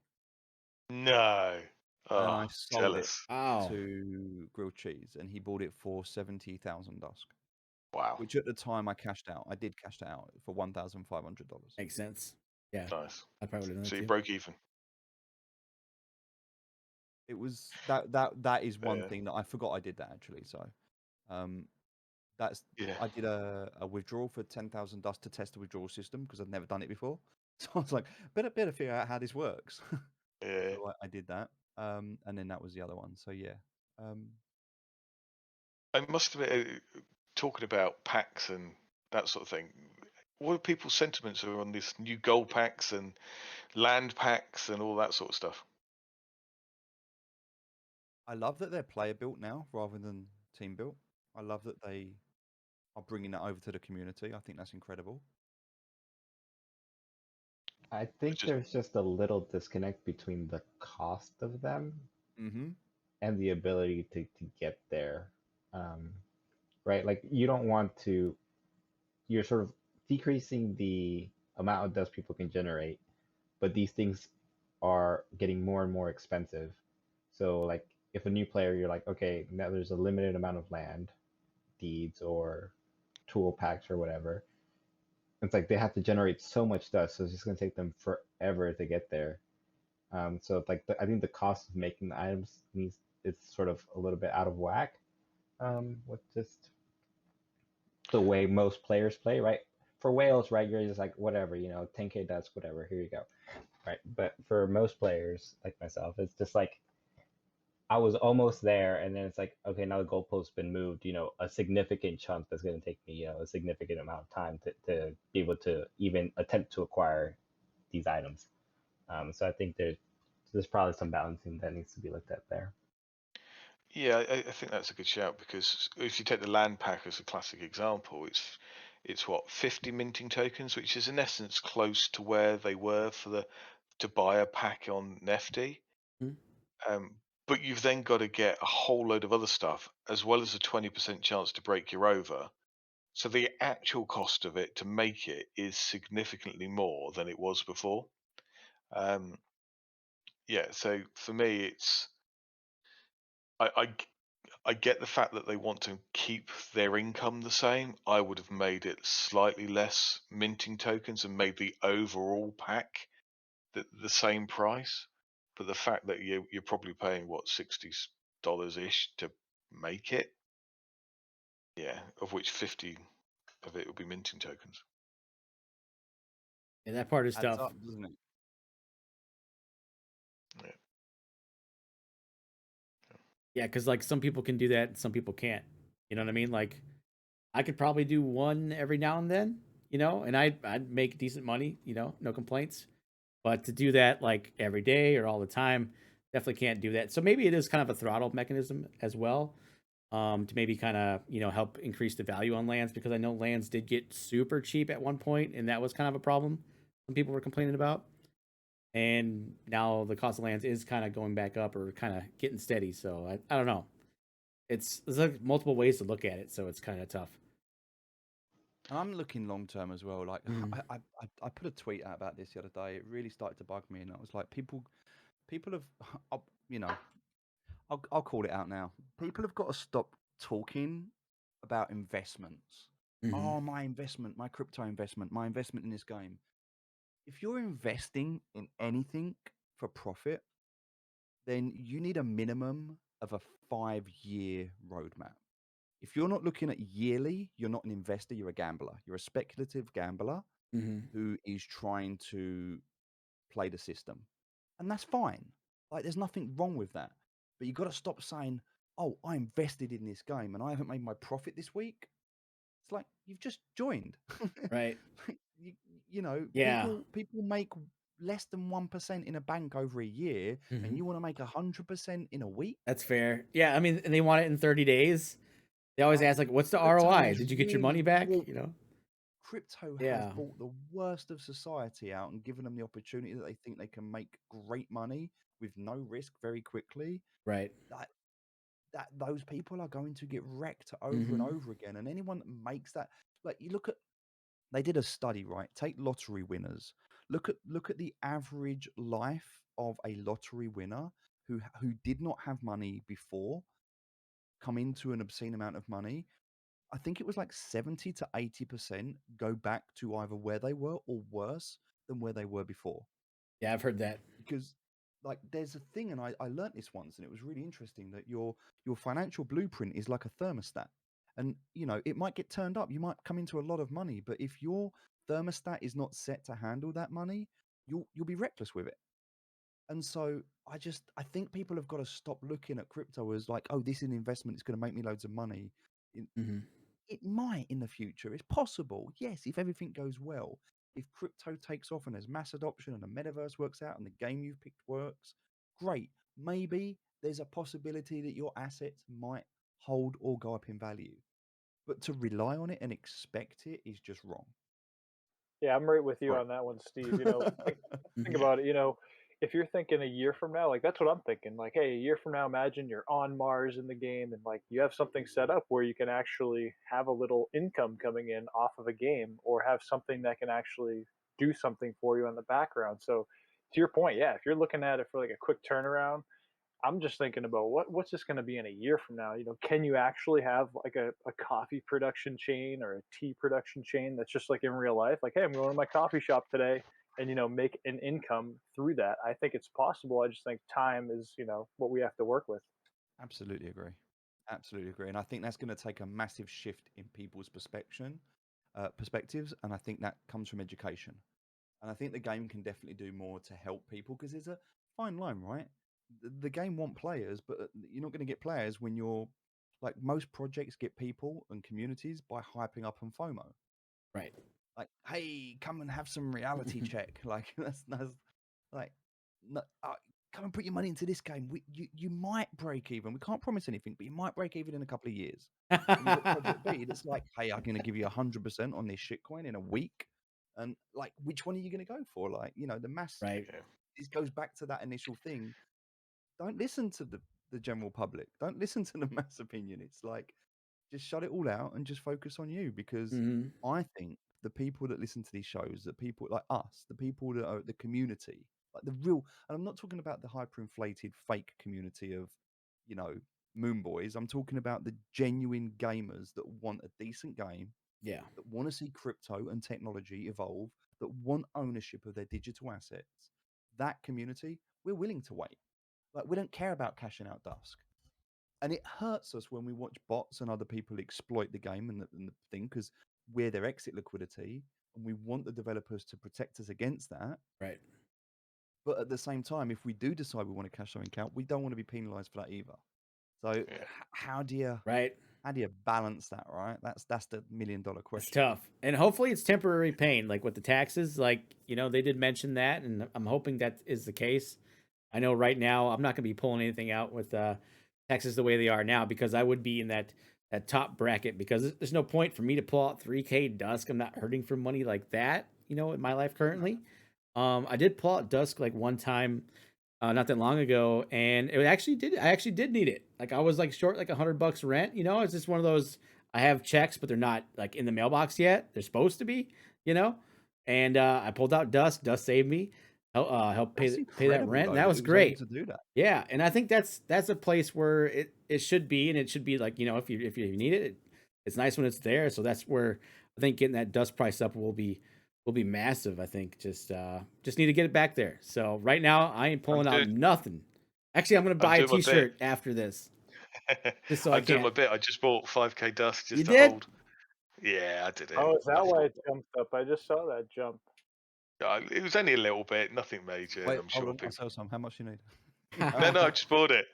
No. and Oh, I sold it jealous. Oh, to Grilled Cheese, and he bought it for 70,000 Dusk, Wow. which at the time I cashed out. I did cash it out for $1,500. makes sense. Yeah, Nice. I probably would have done So that you too. broke even. It was that is one Yeah. thing that I forgot I did that actually. So, um, that's Yeah. I did a withdrawal for 10,000 Dust to test the withdrawal system because I'd never done it before. So I was like, better figure out how this works. Yeah. So I did that, and then that was the other one. So yeah, um, I must admit, talking about packs and that sort of thing, what are people's sentiments on this new gold packs and land packs and all that sort of stuff? I love that they're player built now rather than team built. I love that they are bringing that over to the community. I think that's incredible. I think Just there's just a little disconnect between the cost of them Mm-hmm. and the ability to get there. Um, right? Like you don't want to, you're sort of decreasing the amount of dust people can generate, but these things are getting more and more expensive. So like if a new player, you're like, okay, now there's a limited amount of land, deeds or tool packs or whatever. It's like they have to generate so much dust, so it's just gonna take them forever to get there. So it's like I think the cost of making the items needs it's sort of a little bit out of whack with just the way most players play, right? For whales, right, you're just like whatever, 10K dust, whatever, here you go, right? But for most players like myself, it's just like I was almost there, and then it's like, okay, now the goalpost's been moved, a significant chunk that's going to take me, a significant amount of time to be able to even attempt to acquire these items. So I think there's probably some balancing that needs to be looked at there. Yeah, I think that's a good shout because if you take the land pack as a classic example, it's what 50 minting tokens, which is in essence close to where they were to buy a pack on FT. Hmm. But you've then got to get a whole load of other stuff as well as a 20% chance to break your over. So the actual cost of it to make it is significantly more than it was before. Um, yeah, so for me, I get the fact that they want to keep their income the same. I would have made it slightly less minting tokens and made the overall pack the same price. But the fact that you're probably paying what $60 ish to make it, yeah, of which 50 of it will be minting tokens. And that part is Adds tough. up, doesn't it? Yeah. Yeah, because like some people can do that, and some people can't. You know what I mean? Like I could probably do one every now and then, and I'd make decent money, no complaints. But to do that like every day or all the time, definitely can't do that. So maybe it is kind of a throttle mechanism as well, to maybe kind of help increase the value on lands, because I know lands did get super cheap at one point, and that was kind of a problem some people were complaining about. And now the cost of lands is kind of going back up or kind of getting steady. So I don't know. There's like multiple ways to look at it, so it's kind of tough. And I'm looking long term as well. Like Mhm. I put a tweet out about this the other day. It really started to bug me, and I was like, people have, you know, I'll call it out now. People have got to stop talking about investments. Mhm. Oh, my investment, my crypto investment, my investment in this game. If you're investing in anything for profit, then you need a minimum of a 5-year roadmap. If you're not looking at yearly, you're not an investor, you're a gambler. You're a speculative gambler Mhm. who is trying to play the system. And that's fine. Like, there's nothing wrong with that. But you've got to stop saying, oh, I invested in this game and I haven't made my profit this week. It's like, you've just joined. Right. you, you know, Yeah. people make less than 1% in a bank over a year, and Mhm. you want to make 100% in a week. That's fair. Yeah, I mean, and they want it in 30 days. They always Like, ask like, "What's the crypto ROI? has Did you get your really money back?" brought crypto has Yeah. brought the worst of society out and given them the opportunity that they think they can make great money with no risk very quickly. Right. That those people are going to get wrecked over and Mhm. over again. And anyone that makes that, like, you look at, they did a study, right? Take lottery winners. Look at the average life of a lottery winner who did not have money before come into an obscene amount of money. I think it was like 70 to 80% go back to either where they were or worse than where they were before. Yeah, I've heard that. Because like there's a thing, and I learned this once, and it was really interesting, that your financial blueprint is like a thermostat. And it might get turned up. You might come into a lot of money, but if your thermostat is not set to handle that money, you'll be reckless with it. And so I think people have got to stop looking at crypto as like, oh, this is an investment, it's going to make me loads of money. Mm-hmm. It might in the future. It's possible. Yes, if everything goes well. If crypto takes off and there's mass adoption and the metaverse works out and the game you've picked works, great. Maybe there's a possibility that your assets might hold or go up in value. But to rely on it and expect it is just wrong. Yeah, I'm right with you Right. on that one, Steve. Think Mhm. about it. If you're thinking a year from now, like that's what I'm thinking. Like, hey, a year from now, imagine you're on Mars in the game, and like you have something set up where you can actually have a little income coming in off of a game, or have something that can actually do something for you in the background. So, to your point, yeah, if you're looking at it for like a quick turnaround, I'm just thinking about what's this going to be in a year from now? Can you actually have like a coffee production chain or a tea production chain that's just like in real life? Like, hey, I'm going to my coffee shop today and make an income through that. I think it's possible. I just think time is, what we have to work with. Absolutely agree. Absolutely agree. And I think that's going to take a massive shift in people's perspectives. And I think that comes from education. And I think the game can definitely do more to help people, because there's a fine line, right? The game want players, but you're not going to get players when you're like, most projects get people and communities by hyping up on FOMO. Right. Like, hey, come and have some reality check. Like that's like, no, come and put your money into this game. You might break even. We can't promise anything, but you might break even in a couple of years. And you've got Project B that's like, hey, I'm going to give you 100% on this shitcoin in a week. And like, which one are you going to go for? Like, the mass. Right. It goes back to that initial thing. Don't listen to the general public. Don't listen to the mass opinion. It's like, just shut it all out and just focus on you, because Mm-hmm. I think the people that listen to these shows, the people like us, the people that are the community, like the real, and I'm not talking about the hyperinflated fake community of, moon boys. I'm talking about the genuine gamers that want a decent game, Yeah. that want to see crypto and technology evolve, that want ownership of their digital assets. That community, we're willing to wait. Like, we don't care about cashing out Dusk. And it hurts us when we watch bots and other people exploit the game and the thing, because we're their exit liquidity, and we want the developers to protect us against that. Right. But at the same time, if we do decide we want to cash something out, we don't want to be penalized for that either. So how do you balance that, right? That's the $1 million It's question. tough. And hopefully it's temporary pain, like with the taxes. Like, they did mention that, and I'm hoping that is the case. I know right now I'm not going to be pulling anything out with taxes the way they are now, because I would be in that top bracket, because there's no point for me to pull out 3K Dusk. I'm not hurting for money like that, in my life currently. I did pull out Dusk like one time not that long ago, and I actually did need it. Like, I was like short like $100 rent. It's just one of those, I have checks, but they're not like in the mailbox yet. They're supposed to be, and I pulled out Dusk. Dusk saved me, help pay that rent, and that was great. To do that. Yeah, and I think that's a place where it should be, and it should be like, if you need it, it's nice when it's there. So that's where I think getting that Dust price up will be massive. I think just need to get it back there. So right now I ain't pulling out nothing. Actually, I'm gonna buy a T-shirt after this. Just so I'm doing my bit. I just bought 5K Dusk just to hold. Yeah, I did it. Oh, is that why it jumped up? I just saw that jump. It was only a little bit, nothing major. Wait, I'm sure I'll sell some. How much you need? No, I just bought it.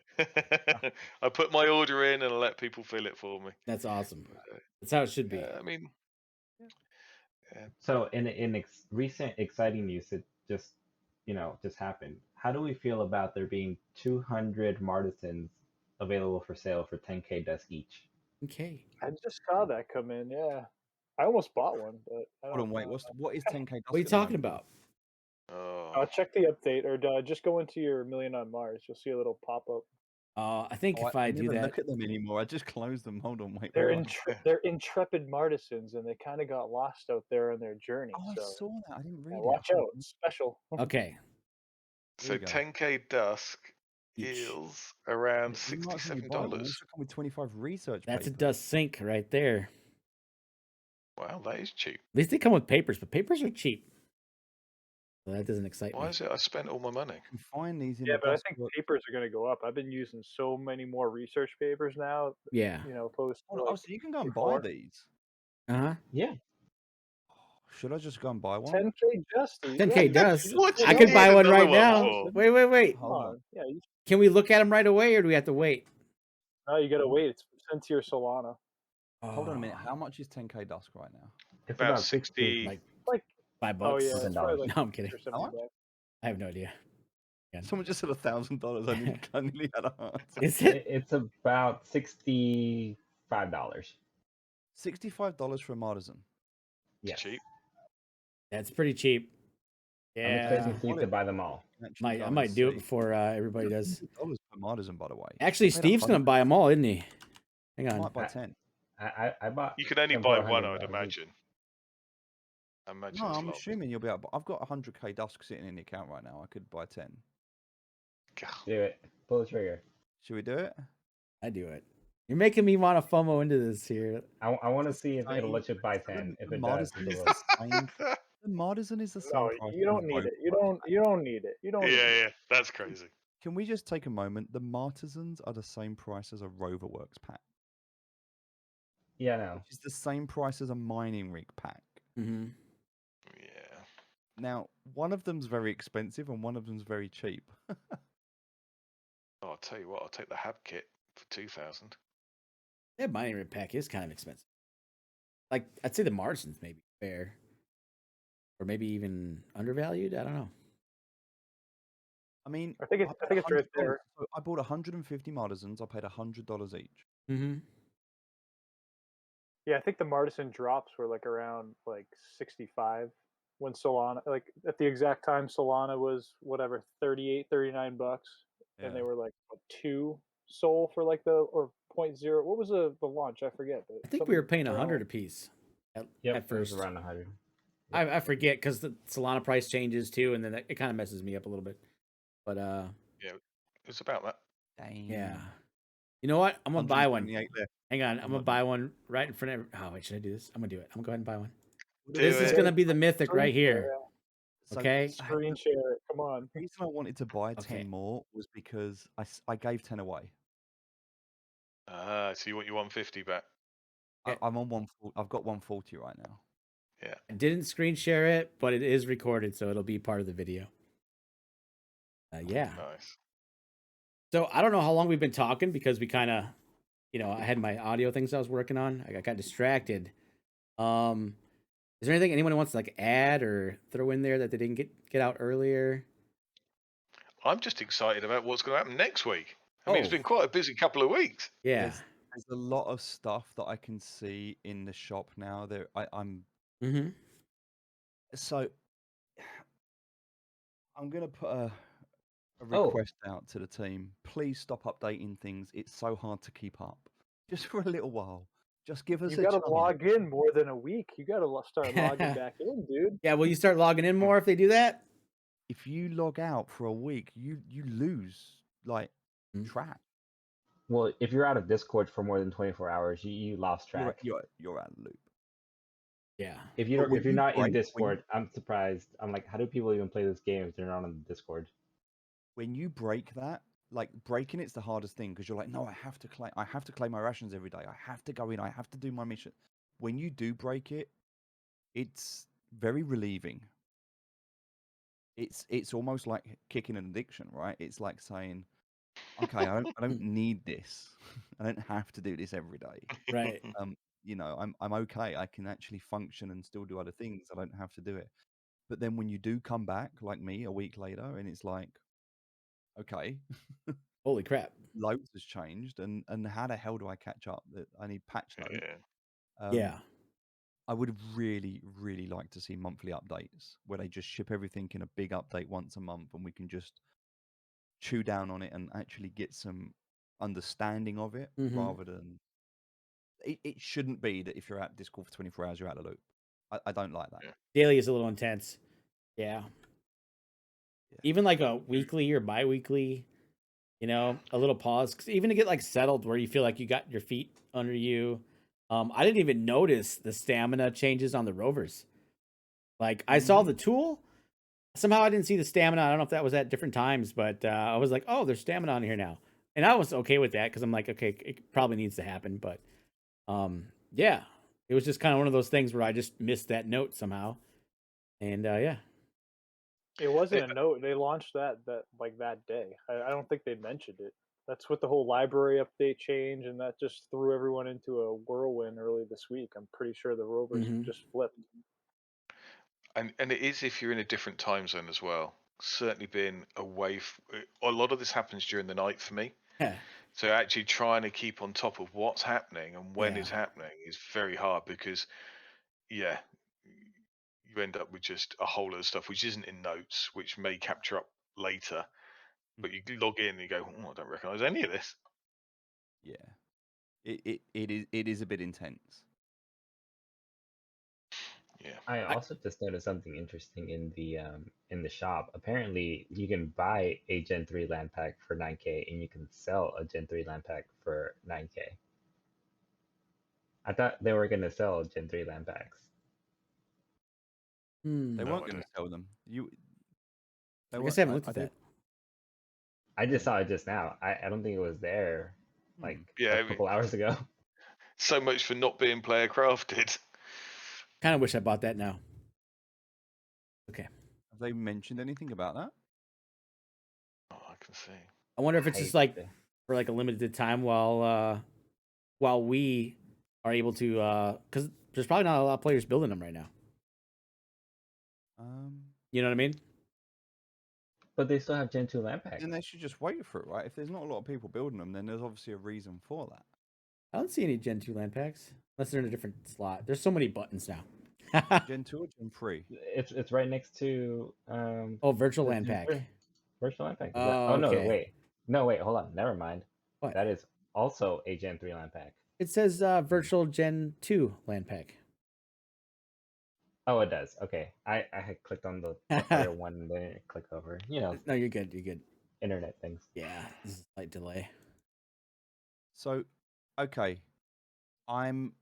I put my order in and I let people fill it for me. That's awesome. That's how it should be. I mean, So in recent exciting news, it just happened. How do we feel about there being 200 Martizens available for sale for 10K Dusk each? Okay. I just saw that come in. Yeah, I almost bought one, but Hold on, wait. What is 10K Dusk? What are you talking about? Check the update, or just go into your Million on Mars. You'll see a little pop up. I think Oh, if I didn't do even that, look at them anymore. I just closed them. Hold on, wait. They're Where are they? they're intrepid Martizens, and they kind of got lost out there on their journey. Oh, I So saw that. I didn't yeah, read it. watch Hold out, on. it's special. okay, Here So we go. 10k Dusk each. is around The Martins you buy will $67. also come with 25 research That's a papers. Dust Sync right there. Wow, that is cheap. At least they come with papers, but papers are cheap. So that doesn't excite Why me. is it I spent all my money? You can find these in Yeah, the but I Dusk think book. papers are going to go up. I've been using so many more research papers now. Yeah. Opposed to Oh, like so you can go and before. buy these. Uh-huh. Yeah. Should I just go and buy one? 10K Dusty. 10K yeah, Dust. What I you could need buy one another right one now. for? Wait. Come Hold on. on. Yeah, Can we look at them right away, or do we have to wait? no, you got to wait. It's sent to your Solana. Hold on a minute. Oh, How much is 10k Dusk right now? It's About about 60. like Like, $5. oh yeah, $7. it's probably like No, I'm kidding. 60 or How 70 much? bucks. I have no idea. Again. Someone just said $1,000. I nearly had a heart. Is it? It's about $65. $65 for a Martizen. Yes. Cheap. That's pretty cheap. I'm Yeah. expecting Steve to buy them all. Actually I go might and do it see. before everybody does. $100 per Martizen, by the way. Actually, I paid Steve's gonna 100. buy them all, isn't he? Hang I on. might buy 10. I bought You can only them buy for one, $100 I'd each. imagine. I imagine No, it's I'm locked. assuming you'll be able. I've got 100k Dusk sitting in the account right now. I could buy 10. God. Do it. Pull the trigger. Should we do it? I do it. You're making me want to FOMO into this here. I want to It's see if the it'll same. let you buy So 10. If the it does, Martizen it is will. the same. The Martizen is the same No, price. you don't as need it. You Rover. don't need it. You don't need it. Yeah, that's crazy. Can we just take a moment? The Martizens are the same price as a Roverworks pack, Yeah, no. which is the same price as a mining rig pack. Mm-hmm. Yeah. Now, one of them's very expensive and one of them's very cheap. Oh, I'll tell you what, I'll take the Hab kit for 2,000. That mining rig pack is kind of expensive. Like, I'd say the margins may be fair, or maybe even undervalued. I don't know. I mean, I think it's right there. So I bought 150 Martizens. I paid $100 each. Mm-hmm. Yeah, I think the Martisan drops were like around like 65 when Solana, like at the exact time Solana was whatever 38, 39 bucks, and they Yeah. were like what, 2 Sol for like the or 0.0. What was the launch? I forget. But I think we were something paying around 100 like- a piece at Yep, it first. was around 100. I forget because the Solana price changes too, and then it kind of messes me up a little bit. But Yeah, it's about that. Dang. yeah. You know what? I'm gonna buy one. 178 left. Hang on, I'm gonna not buy one right in front of. Oh wait, should I do this? I'm gonna do it. I'm gonna go ahead and buy one. Do This is it. gonna be the mythic Screen right share, here. yeah. So Okay. Screen share it. Come on. The reason I wanted to buy 10 Okay. more was because I gave 10 away. Ah, so you want your 150 back? Yeah. I'm on 140. I've got 140 right now. Yeah. I didn't screen share it, but it is recorded, so it'll be part of the video. Yeah. Nice. So I don't know how long we've been talking because we kind of, I had my audio things I was working on. I got distracted. Is there anything anyone wants to like add or throw in there that they didn't get out earlier? I'm just excited about what's going to happen next week. I mean, it's been quite a busy couple of weeks. Yeah. There's a lot of stuff that I can see in the shop now. I'm Mm-hmm. so I'm gonna put a Oh. request out to the team. Please stop updating things. It's so hard to keep up. Just for a little while. Just give us You a got to chance. log in more than a week. You got to start logging back in, dude. Yeah. Will you start logging in more if they do that? If you log out for a week, you lose like Mm. track. Well, if you're out of Discord for more than 24 hours, you lost track. You're out of the loop. Yeah. If you But don't, when if you're you not in break- when you- Discord, I'm surprised. I'm like, how do people even play this game if they're not on the Discord? When you break that, like breaking it's the hardest thing because you're like, no, I have to claim my rations every day. I have to go in. I have to do my mission. When you do break it, it's very relieving. It's almost like kicking an addiction, right? It's like saying, okay, I don't need this. I don't have to do this every day. Right. I'm okay. I can actually function and still do other things. I don't have to do it. But then when you do come back, like me, a week later, and it's like, okay, Holy crap. loads has changed, and how the hell do I catch up? That I need patch note. Yeah. Yeah. I would have really, really liked to see monthly updates where they just ship everything in a big update once a month, and we can just chew down on it and actually get some understanding of it Mhm. rather than it shouldn't be that if you're at Discord for 24 hours, you're out of the loop. I don't like that. Yeah. Daily is a little intense. Yeah. Yeah. Even like a weekly or bi-weekly, a little pause. 'Cause even to get like settled where you feel like you got your feet under you. I didn't even notice the stamina changes on the rovers. Like I saw the tool. Somehow I didn't see the stamina. I don't know if that was at different times, but I was like, oh, there's stamina on here now. And I was okay with that because I'm like, okay, it probably needs to happen. But yeah, it was just kind of one of those things where I just missed that note somehow. And yeah. It wasn't a note. They launched that day. I don't think they mentioned it. That's what the whole library update change, and that just threw everyone into a whirlwind early this week. I'm pretty sure the rovers just flipped. And it is if you're in a different time zone as well. Certainly being away. A lot of this happens during the night for me. Yeah. So actually trying to keep on top of what's happening and when it's happening is very hard because, yeah, you end up with just a whole lot of stuff which isn't in notes, which may capture up later. But you log in and you go, oh, I don't recognise any of this. Yeah, it is a bit intense. Yeah. I also just noticed something interesting in the shop. Apparently, you can buy a Gen 3 land pack for 9K, and you can sell a Gen 3 land pack for 9K. I thought they were gonna sell Gen 3 land packs. They No, weren't going to sell them. I guess I haven't looked at that. I just saw it just now. I don't think it was there like a couple hours ago. So much for not being player crafted. Kind of wish I bought that now. Okay. Have they mentioned anything about that? Oh, I can see. I wonder if it's just like for like a limited time while we are able to because there's probably not a lot of players building them right now. You know what I mean? But they still have Gen 2 land packs. Then they should just wait for it, right? If there's not a lot of people building them, then there's obviously a reason for that. I don't see any Gen 2 land packs unless they're in a different slot. There's so many buttons now. Gen 2 or Gen 3? It's right next to virtual land pack. Virtual land pack. Oh, okay. No, wait, hold on. Never mind. What? That is also a Gen 3 land pack. It says virtual Gen 2 land pack. Oh, it does. Okay. I had clicked on the other one and then it clicked over. No, you're good. You're good. Internet things. Yeah, this is a slight delay. So, okay, I'm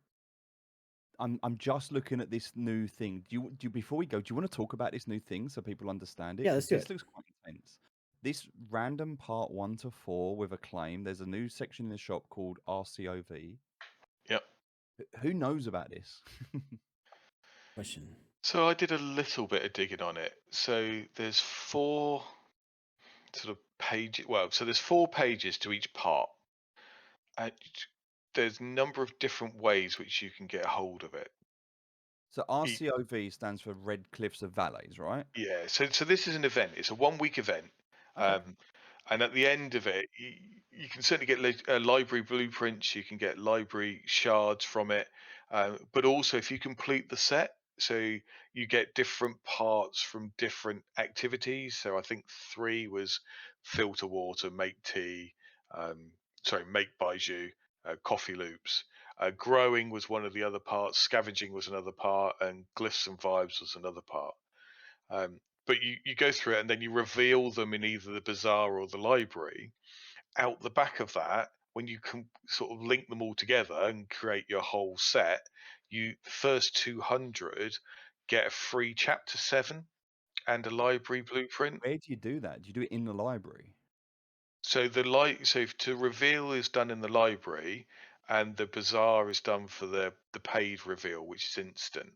just looking at this new thing. Do you before we go, do you want to talk about this new thing so people understand it? Yeah, let's do this it. Looks quite intense. This random part 1 to 4 with a claim. There's a new section in the shop called RCOV. Yep. Who knows about this? Question. So I did a little bit of digging on it. So there's 4 sort of pages. Well, so there's 4 pages to each part. There's a number of different ways which you can get a hold of it. So RCOV stands for Red Cliffs of Valleys, right? Yeah. So this is an event. It's a 1-week event. Okay. And at the end of it, you can certainly get library blueprints. You can get library shards from it. But also, if you complete the set, so you get different parts from different activities. So I think 3 was filter water, make tea, make baijiu, coffee loops. Growing was one of the other parts. Scavenging was another part, and glyphs and vibes was another part. But you go through it and then you reveal them in either the bazaar or the library. Out the back of that, when you can sort of link them all together and create your whole set, the first 200 get a free chapter 7 and a library blueprint. Where do you do that? Do you do it in the library? So to reveal is done in the library, and the bazaar is done for the paid reveal, which is instant.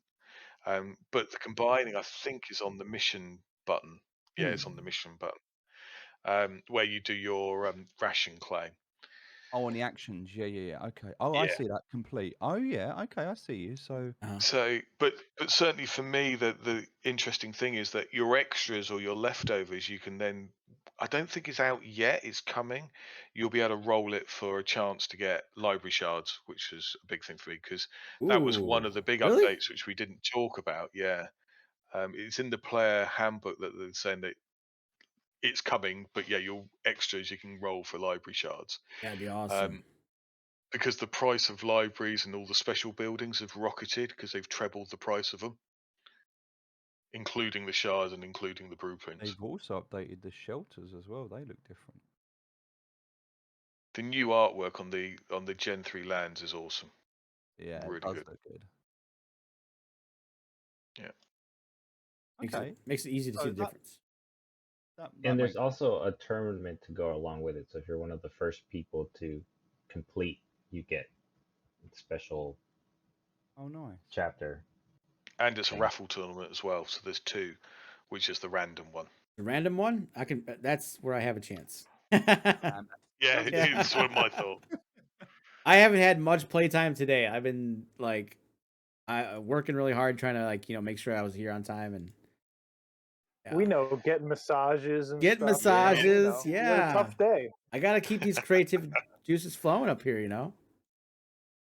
But the combining, I think, is on the mission button. Yeah, it's on the mission button, where you do your ration claim. Oh, on the actions. Yeah. Okay. Oh, Yeah. I see that complete. Oh, yeah. Okay, I see you. So, but certainly for me, the interesting thing is that your extras or your leftovers, you can then. I don't think it's out yet. It's coming. You'll be able to roll it for a chance to get library shards, which is a big thing for me because that was one of the big updates which we didn't talk about. Yeah, it's in the player handbook that they're saying that it's coming, but yeah, your extras you can roll for library shards. That'd be awesome. Because the price of libraries and all the special buildings have rocketed because they've trebled the price of them, including the shards and including the blueprints. They've also updated the shelters as well. They look different. The new artwork on the Gen 3 lands is awesome. Yeah, Really it does good. look good. Yeah. Okay. Makes it easy to So see the that- difference. And there's makes sense. also a tournament to go along with it. So if you're one of the first people to complete, you get a special Oh, nice. chapter. And it's a thing. raffle tournament as well. So there's two, which is the random one. The random one, I can. That's where I have a chance. Um, Yeah, Yeah. it's one of my thoughts. I haven't had much playtime today. I've been like, working really hard trying to like make sure I was here on time and. Yeah. We know, getting massages and Get stuff. massages, You had a yeah. tough day. I gotta keep these creative juices flowing up here.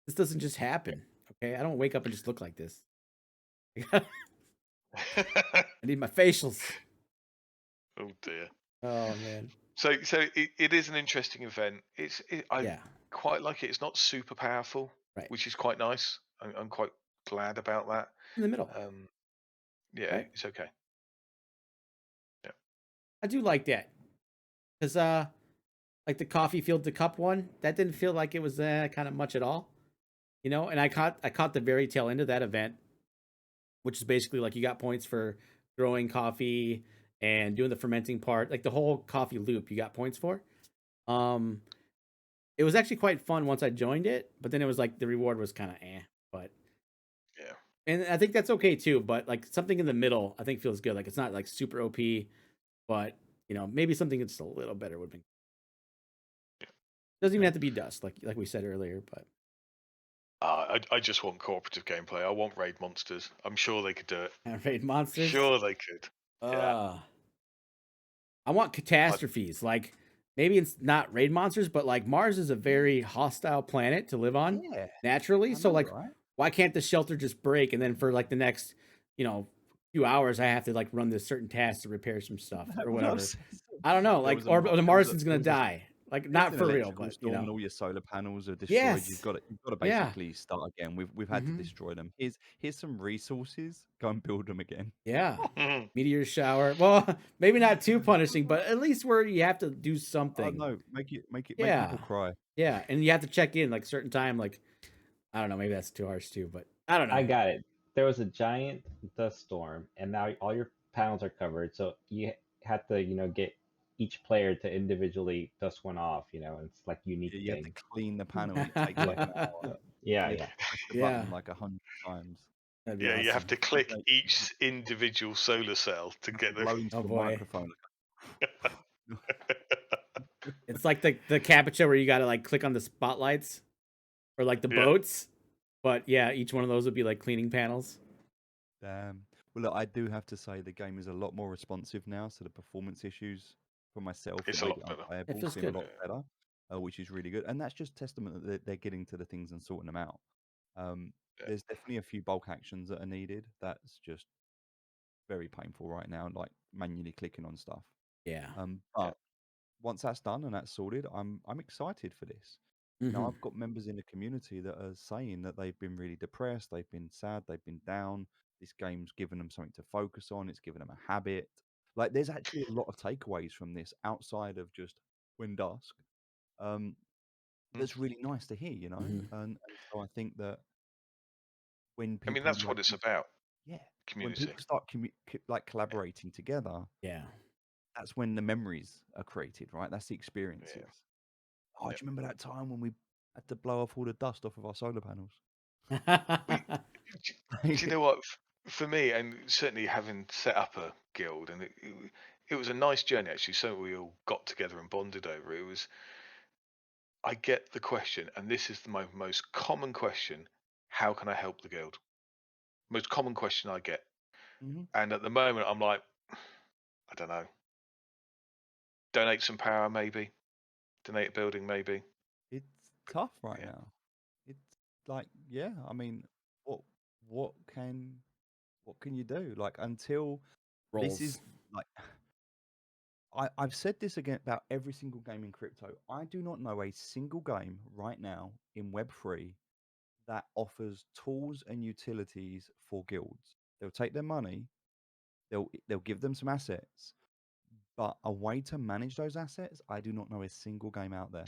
This doesn't just happen. Okay, I don't wake up and just look like this. I need my facials. Oh dear. Oh man. So it is an interesting event. I Yeah. quite like it. It's not super powerful, Right. which is quite nice. I'm quite glad about that. In the middle. Yeah, Right. it's okay. Yeah. I do like that. Cause like the coffee filled the cup one, that didn't feel like it was kind of much at all. And I caught the very tail end of that event, which is basically like you got points for growing coffee and doing the fermenting part, like the whole coffee loop you got points for. It was actually quite fun once I joined it, but then it was like the reward was kind of but Yeah. and I think that's okay too, but like something in the middle I think feels good. Like it's not like super OP, but maybe something that's a little better would be. Yeah. Doesn't even have to be Dusk, like we said earlier, but I just want cooperative gameplay. I want raid monsters. I'm sure they could do it. raid monsters. Sure they could. Yeah. I want catastrophes. Like maybe it's not raid monsters, but like Mars is a very hostile planet to live on Yeah. naturally. I So know, like, right? why can't the shelter just break and then for like the next, few hours I have to like run this certain task to repair some stuff or whatever. I don't know. Like, or the Martian's gonna die. Like not for real, but storm and all your solar panels are destroyed. Yes. You've got to Yeah. basically start again. We've had to destroy them. Here's some resources. Go and build them again. Yeah. Meteor shower. Well, maybe not too punishing, but at least where you have to do something. Oh no, make people cry. Yeah, and you have to check in like certain time. Like I don't know, maybe that's too harsh too, but I don't know. I got it. There was a giant dust storm, and now all your panels are covered. So you have to, get each player to individually dust one off. And it's like unique You have thing. to clean the panel. It takes like an hour. Yeah, You yeah. have to press the button like 100 times. Yeah, awesome. you have to click each individual solar cell to get blow into the microphone. It's like the captcha where you got to like click on the spotlights or like the boats. But yeah, each one of those would be like cleaning panels. Damn. Well, look, I do have to say the game is a lot more responsive now, so the performance issues for myself It's a lot better. It feels seem good. a lot better, which is really good. And that's just testament that they're getting to the things and sorting them out. There's definitely a few bulk actions that are needed. That's just very painful right now, like manually clicking on stuff. Yeah. But once that's done and that's sorted, I'm excited for this. Now I've got members in the community that are saying that they've been really depressed, they've been sad, they've been down. This game's given them something to focus on. It's given them a habit. Like there's actually a lot of takeaways from this outside of just When Dusk. That's really nice to hear, and so I think that when people, that's what it's about. Yeah, community. When people start like collaborating together, that's when the memories are created, right? That's the experiences. Oh, do you remember that time when we had to blow off all the dust off of our solar panels? Do you know what? For me, and certainly having set up a guild, and it was a nice journey actually. So we all got together and bonded over it. It was. I get the question, and this is my most common question: how can I help the guild? Most common question I get, and at the moment I'm like, I don't know. Donate some power, maybe. Donate a building, maybe. It's tough right now. It's like, I mean, what can you do? Like until this is like, I've said this again about every single game in crypto. I do not know a single game right now in Web3 that offers tools and utilities for guilds. They'll take their money, they'll give them some assets, but a way to manage those assets, I do not know a single game out there.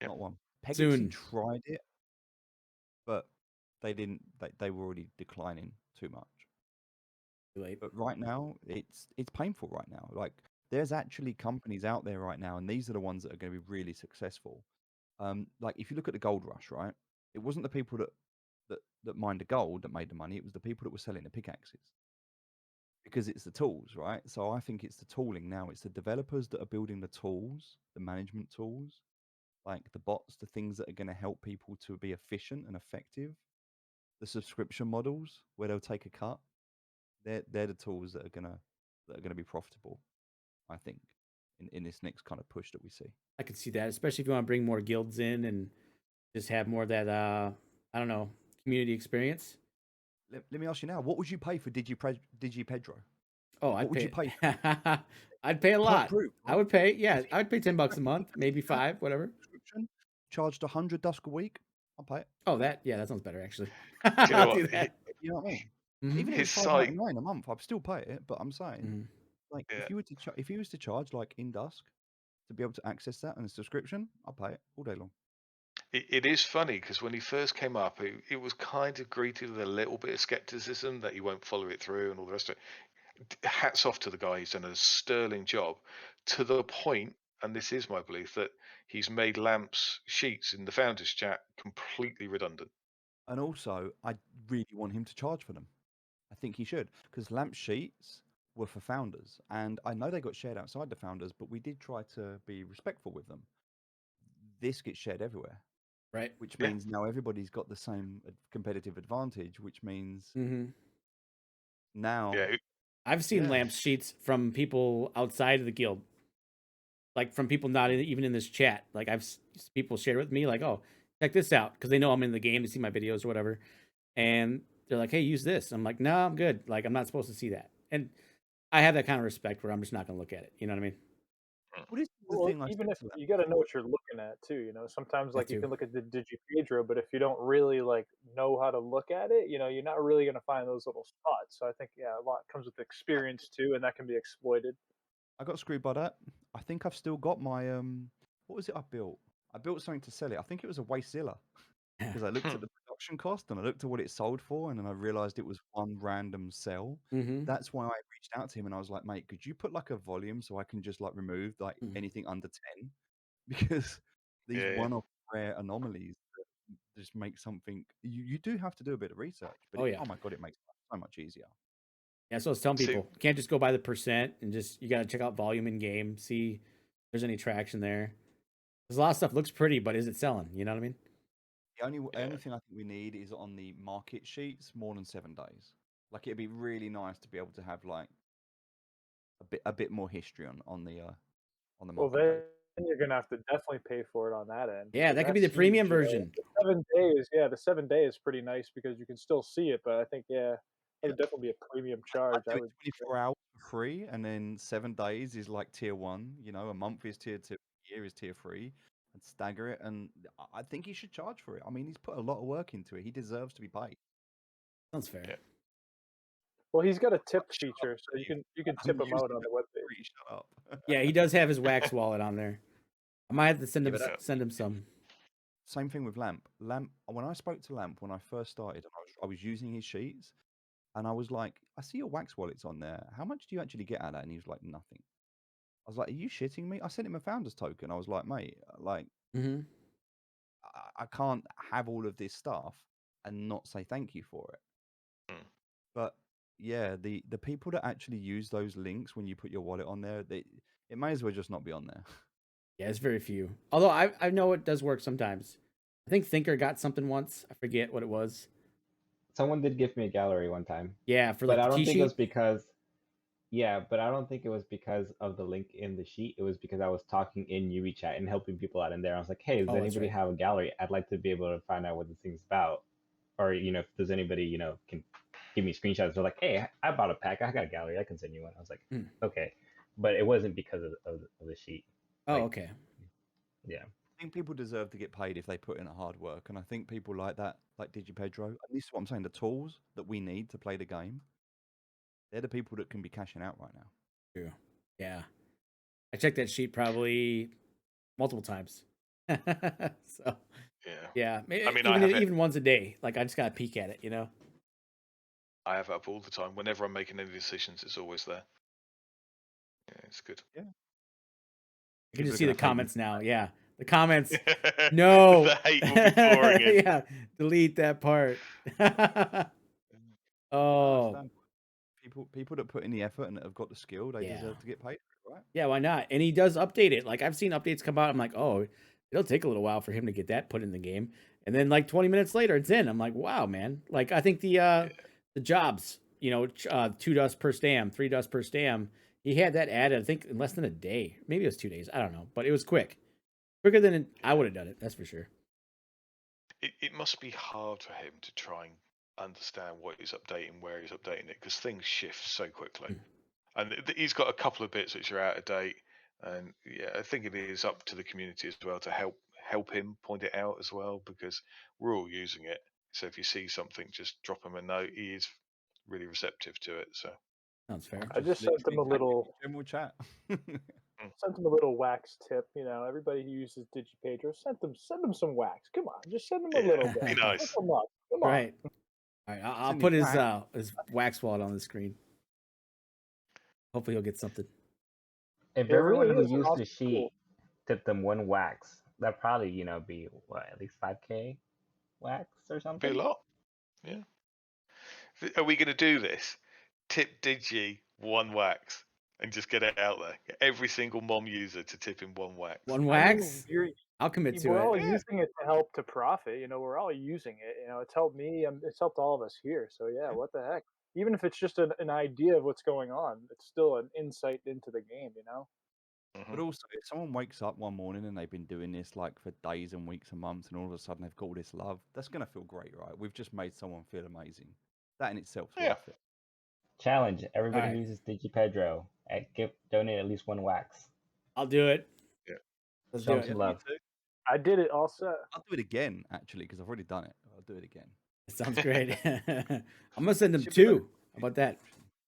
Yep. Not one. Pegexy Soon. tried it, but they didn't. They were already declining too much. Too late. But right now, it's painful right now. Like there's actually companies out there right now, and these are the ones that are going to be really successful. Like if you look at the gold rush, right? It wasn't the people that mined the gold that made the money. It was the people that were selling the pickaxes because it's the tools, right? So I think it's the tooling now. It's the developers that are building the tools, the management tools, like the bots, the things that are going to help people to be efficient and effective. The subscription models where they'll take a cut. They're the tools that are gonna be profitable, I think, in this next kind of push that we see. I can see that, especially if you want to bring more guilds in and just have more of that I don't know, community experience. Let me ask you now, what would you pay for Digi Pedro? Oh, What would you pay? I'd pay a Per lot. group, I right? would pay, yeah, I would pay $10 a month, maybe 5, whatever. Subscription, charged 100 Dusk a week. I'll pay it. Oh, that sounds better actually. Do you know I'll what? do that. You know what I mean? Mhm. Even if His it's site, $5.99 a month, I'd still pay it. But I'm saying, Mhm. like, yeah, if he was to charge like in Dusk to be able to access that and a subscription, I'll pay it all day long. it is funny because when he first came up, it was kind of greeted with a little bit of skepticism that he won't follow it through and all the rest of it. Hats off to the guy; he's done a sterling job to the point, and this is my belief, that he's made Lamp's sheets in the founders chat completely redundant. And also, I really want him to charge for them. I think he should, because lamp sheets were for founders, and I know they got shared outside the founders, but we did try to be respectful with them. This gets shared everywhere, Right. which Yeah. means now everybody's got the same competitive advantage, which means Mhm. now, Yeah, I've seen yeah, lamp sheets from people outside of the guild, like from people not even in this chat. Like people share with me, like, "Oh, check this out," because they know I'm in the game to see my videos or whatever, and they're like, "Hey, use this." I'm like, "No, I'm good. Like, I'm not supposed to see that." And I have that kind of respect where I'm just not gonna look at it. You know what I mean? what is the Well, thing I even said if to them? you got to know what you're looking at too, you know, sometimes That like you too. can look at the Digi Pedro, but if you don't really like know how to look at it, you know, you're not really going to find those little spots. So I think yeah, a lot comes with experience too, and that can be exploited. I got screwed by that. I think I've still got my what was it I built? I built something to sell it. I think it was a Wastezilla. Because I looked at the production cost and I looked at what it sold for, and then I realized it was one random sell. Mm-hmm. That's why I reached out to him and I was like, mate, could you put like a volume so I can just like remove like Mm-hmm. anything under 10? Because these yeah. one-off rare anomalies that just make something you do have to do a bit of research, but Oh yeah. oh my god, it makes life so much easier. Yeah, so I was telling See, people, you can't just go by the percent and just you got to check out volume in game, see if there's any traction there. There's a lot of stuff looks pretty, but is it selling? You know what I mean? The only yeah. thing I think we need is on the market sheets more than 7 days. Like it'd be really nice to be able to have like a bit more history on the Well, market then date. you're going to have to definitely pay for it on that end Yeah, because that could be the that's premium huge. You know, version. the 7 days, yeah, the 7 day is pretty nice because you can still see it, but I think yeah, it would definitely be a premium I'd charge. do I it would. 24 hours for free, and then 7 days is like tier one. You know, a month is tier two, a year is tier three, and stagger it. And I think he should charge for it. I mean, he's put a lot of work into it. He deserves to be paid. Sounds fair. Yeah. Well, he's got a tip Shut up, feature, so Steve. you can I'm tip him used out to on it. the webpage. Pretty shut up. Yeah, he does have his wax wallet on there. I might have to Yeah, but send him some. same thing with Lamp. Lamp. When I spoke to Lamp when I first started, and I was using his sheets, and I was like, I see your wax wallets on there. How much do you actually get out of that? And he was like, nothing. I was like, are you shitting me? I sent him a founder's token. I was like, mate, like, Mm-hmm. I can't have all of this stuff and not say thank you for it. Mm. But yeah, the people that actually use those links when you put your wallet on there, it may as well just not be on there. Yeah, it's very few. Although I know it does work sometimes. I think Thinker got something once. I forget what it was. Someone did give me a gallery one time, Yeah, for but like I the don't T think it was sheet. because yeah, but I don't think it was because of the link in the sheet. It was because I was talking in UE chat and helping people out in there. I was like, hey, does Oh, that's anybody right. have a gallery? I'd like to be able to find out what this thing's about. Or, if there's anybody, can give me screenshots. They're like, hey, I bought a pack. I got a gallery. I can send you one. I was like, Mm. okay. but it wasn't because of the sheet. Oh, Like, okay. yeah. I think people deserve to get paid if they put in a hard work, and I think people like that, like Digi Pedro, and this is what I'm saying, the tools that we need to play the game, they're the people that can be cashing out right now. True. Yeah. I checked that sheet probably multiple times. So yeah, maybe I mean, I have it. even once a day. Like I just gotta peek at it, you know. I have it up all the time. Whenever I'm making any decisions, it's always there. Yeah, it's good. Yeah. You can People just are see the gonna hate me comments for now. that. Yeah, the comments. No. The hate will be pouring in. Yeah, delete that part. I Oh, understand. People that put in the effort and that have got the skill, they Yeah. deserve to get paid for it, right? yeah. Why not? And he does update it. Like I've seen updates come out. I'm like, oh, it'll take a little while for him to get that put in the game. And then like 20 minutes later, it's in. I'm like, wow, man. Like I think the jobs, 2 dust per stam, 3 dust per stam. He had that added, I think, in less than a day. Maybe it was 2 days. I don't know, but it was quick, quicker than I would have done it. That's for sure. It must be hard for him to try and understand what he's updating, where he's updating it, because things shift so quickly. And he's got a couple of bits which are out of date, and yeah, I think it is up to the community as well to help him point it out as well, because we're all using it. So if you see something, just drop him a note. He is really receptive to it. So Sounds fair. I just sent them a literally little general chat. sent them a little wax tip. Everybody who uses DigiPedro, send them some wax. Come on, just send them a Yeah. little bit. be nice. Hook 'em up. Come on. Right. All right. I'll in put the his wax wallet on the screen. Hopefully he'll get something. If It everyone really who is an used awesome the sheet tool. tipped them 1 wax, that'd probably be what, at least 5K wax or Be a something. lot. Yeah. Are we going to do this? Tip Digi 1 wax and just get it out there. Get every single mom user to tip in 1 wax. 1 I mean, wax? you're I'll commit to we're all it. Yeah. using it to help to profit. We're all using it. It's helped me. It's helped all of us here. So yeah, what the heck? Even if it's just an idea of what's going on, it's still an insight into the game. But also, if someone wakes up one morning and they've been doing this like for days and weeks and months, and all of a sudden they've got all this love, that's gonna feel great, right? We've just made someone feel amazing. That in itself's Yeah. worth it. Challenge: everybody All right. who uses DigiPedro donate at least 1 wax. I'll do it. Yeah. Let's Show do 'em it. some Me love. too. I did it all set. I'll do it again actually because I've already done it. I'll do it again. Sounds great. I'm gonna send them Should be like 2. How about that?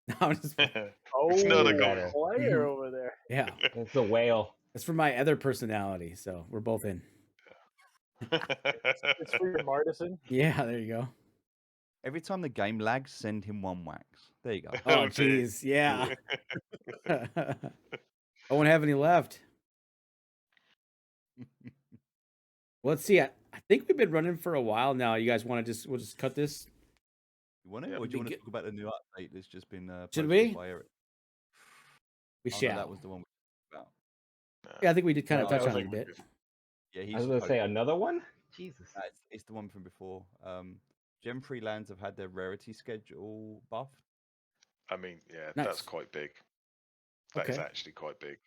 No, I'm just, Oh, It's not a Good goal. at it. player over there. yeah. It's a whale. That's for my other personality, so we're both in. It's for your Martizen. Yeah, there you go. Every time the game lags, send him 1 wax. There you go. Oh, dear. jeez, yeah. I won't have any left. Well, let's see. I think we've been running for a while now. You guys want to we'll just cut this? You want it, Yeah. or do you want to Be talk about the new update that's just been Should posted we? by Eric? We Oh, no, shall. that was the one we talked about. Yeah, I think we did kind of No, touch I on it a think we bit. did. Yeah, he's I was gonna say another one. Jesus. it's the one from before. Gem Free lands have had their rarity schedule buffed. I mean, yeah, Nice. that's quite big. That is Okay. actually quite big.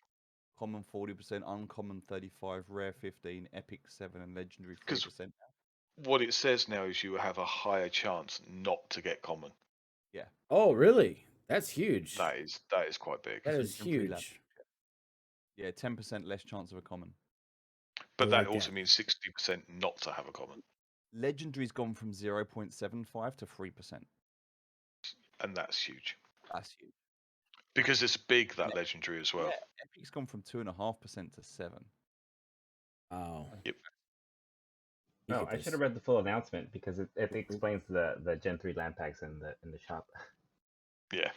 Common 40%, uncommon 35, rare 15, epic 7, and legendary 'Cause 3%. What it says now is you have a higher chance not to get common. Yeah, Oh, really? That's huge. That is quite big. That So is Gem Free land. huge. Yeah, 10% less chance of a common. But I that like also that. means 60% not to have a common. Legendary's gone from 0.75 to 3%. And that's huge. That's huge. Because it's big, that Yeah. legendary as well. Yeah, epic's gone from 2.5% to 7. Wow. Yep. You No, get I this. should have read the full announcement because it explains the Gen 3 land packs in the shop. Yeah.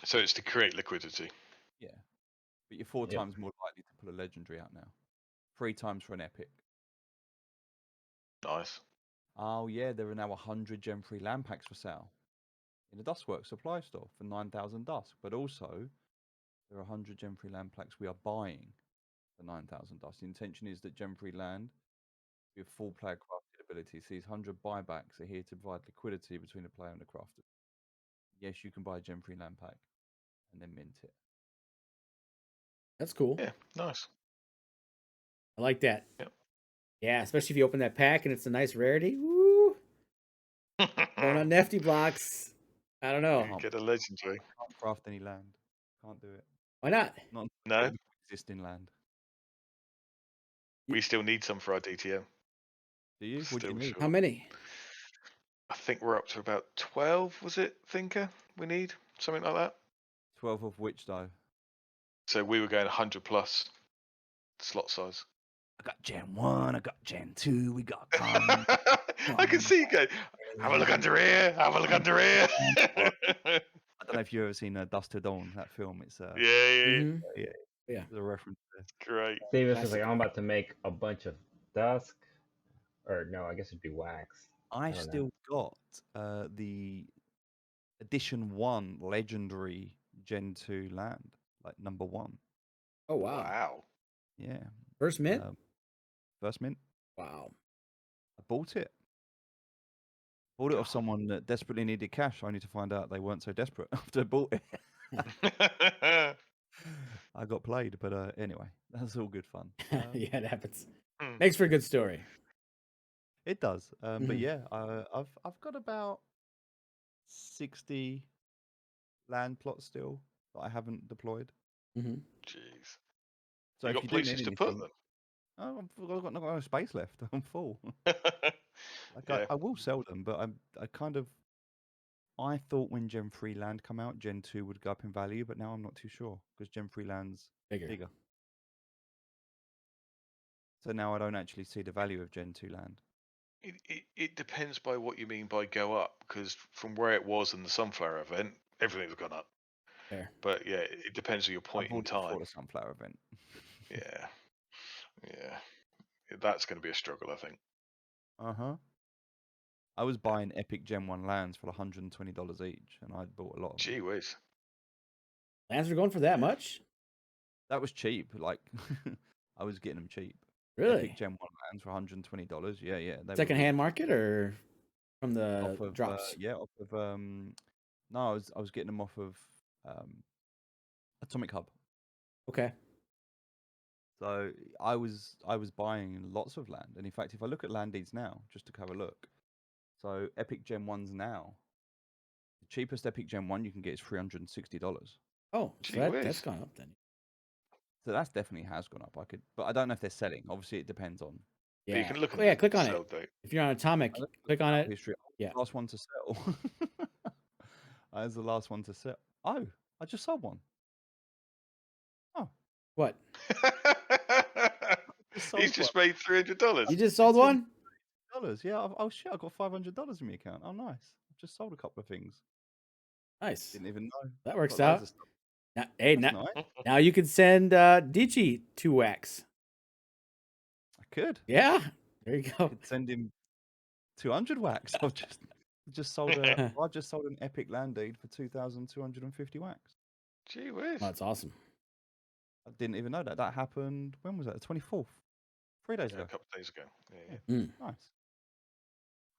So it's to create liquidity. Yeah, but you're 4 Yep. times more likely to pull a legendary out now. 3 times for an epic. Nice. Oh yeah, there are now 100 Gem Free land packs for sale in the Duskworks supply store for 9,000 Dusk. But also, there are 100 Gem Free land packs we are buying for 9,000 Dusk. The intention is that Gem Free land with full player crafted abilities. These 100 buybacks are here to provide liquidity between the player and the crafter. Yes, you can buy a Gem Free land pack and then mint it. That's cool. Yeah, nice. I like that. Yep. Yeah, especially if you open that pack and it's a nice rarity. Woo! Going on Nefty blocks. I don't know. Can't, Get a legendary. can't craft any land. Can't do it. Why not? Not No, existing land. we still need some for our DTM. Do you? What do you Still need? sure. How many? I think we're up to about 12. Was it Thinker? We need something like that. 12 of which though? So we were going 100 plus slot size. I got Gen 1, I got Gen 2, we got Con. I can see you go. Have a look under here. Have a look under here. I don't know if you've ever seen Dust to Dawn, that film. It's yeah, yeah, Mhm. yeah, Yeah. there's a reference there. great. Davis is Classic. like, I'm about to make a bunch of Dusk, or no, I guess it'd be Wax. I don't know. still got the Edition 1 Legendary Gen 2 land, like number 1. Oh wow. Wow. Yeah. First mint. First mint. Wow. I bought it. Bought it off God. someone that desperately needed cash, only to find out they weren't so desperate after I bought it. I got played, but anyway, that's all good fun. Yeah, it happens. Hmm. Makes for a good story. It does. But Mhm. yeah, I've got about 60 land plots still that I haven't deployed. Mm-hmm. Jeez. So You if got you do places need to anything, put I've got no space left. I'm full. them. Like Yeah. I will sell them, but I thought when Gen 3 land come out, Gen 2 would go up in value, but now I'm not too sure because Gen 3 land's bigger. So now I don't actually see the value of Gen 2 land. It depends by what you mean by go up, because from where it was in the Sunflower event, everything's gone up. Fair. But yeah, it depends on your point in time. For the Sunflower event. Yeah. Yeah. That's going to be a struggle, I think. I was buying epic Gen 1 lands for $120 each, and I bought a lot of them. Gee whiz. Lands are going for that much? That was cheap. Like, I was getting them cheap. Really? Epic Gen 1 lands for $120. Yeah, yeah. They were Secondhand market or from the off of, drops? off of no, I was getting them off of Atomic Hub. Okay. So I was buying lots of land, and in fact, if I look at land deeds now, just to have a look, so Epic Gen 1s now, the cheapest Epic Gen 1 you can get is $360. Oh, Gee so whiz. that's gone up then. So that's definitely has gone up. But I don't know if they're selling. Obviously, it depends on. But Yeah. you can look on yeah, the click on sell it. date. If you're on Atomic, I looked at click the on sale it. history. Yeah. Last one to sell. I was the last one to sell. Oh, I just sold one. Oh, What? He's just made $300. You just sold one? $200. Yeah. Oh shit! I got $500 in my account. Oh, nice. I've just sold a couple of things. Nice. Didn't even know. That works Got loads out. of stuff. Now, hey, That's now, nice. now you can send Digi 2x. I could. Yeah. There you I go. could send him 200 wax. I've just sold I just sold an epic land deed for 2,250 wax. Gee whiz. Oh, that's awesome. I didn't even know that. That happened. When was that? The 24th. 3 days Yeah, ago. a couple of days ago. Yeah. Nice.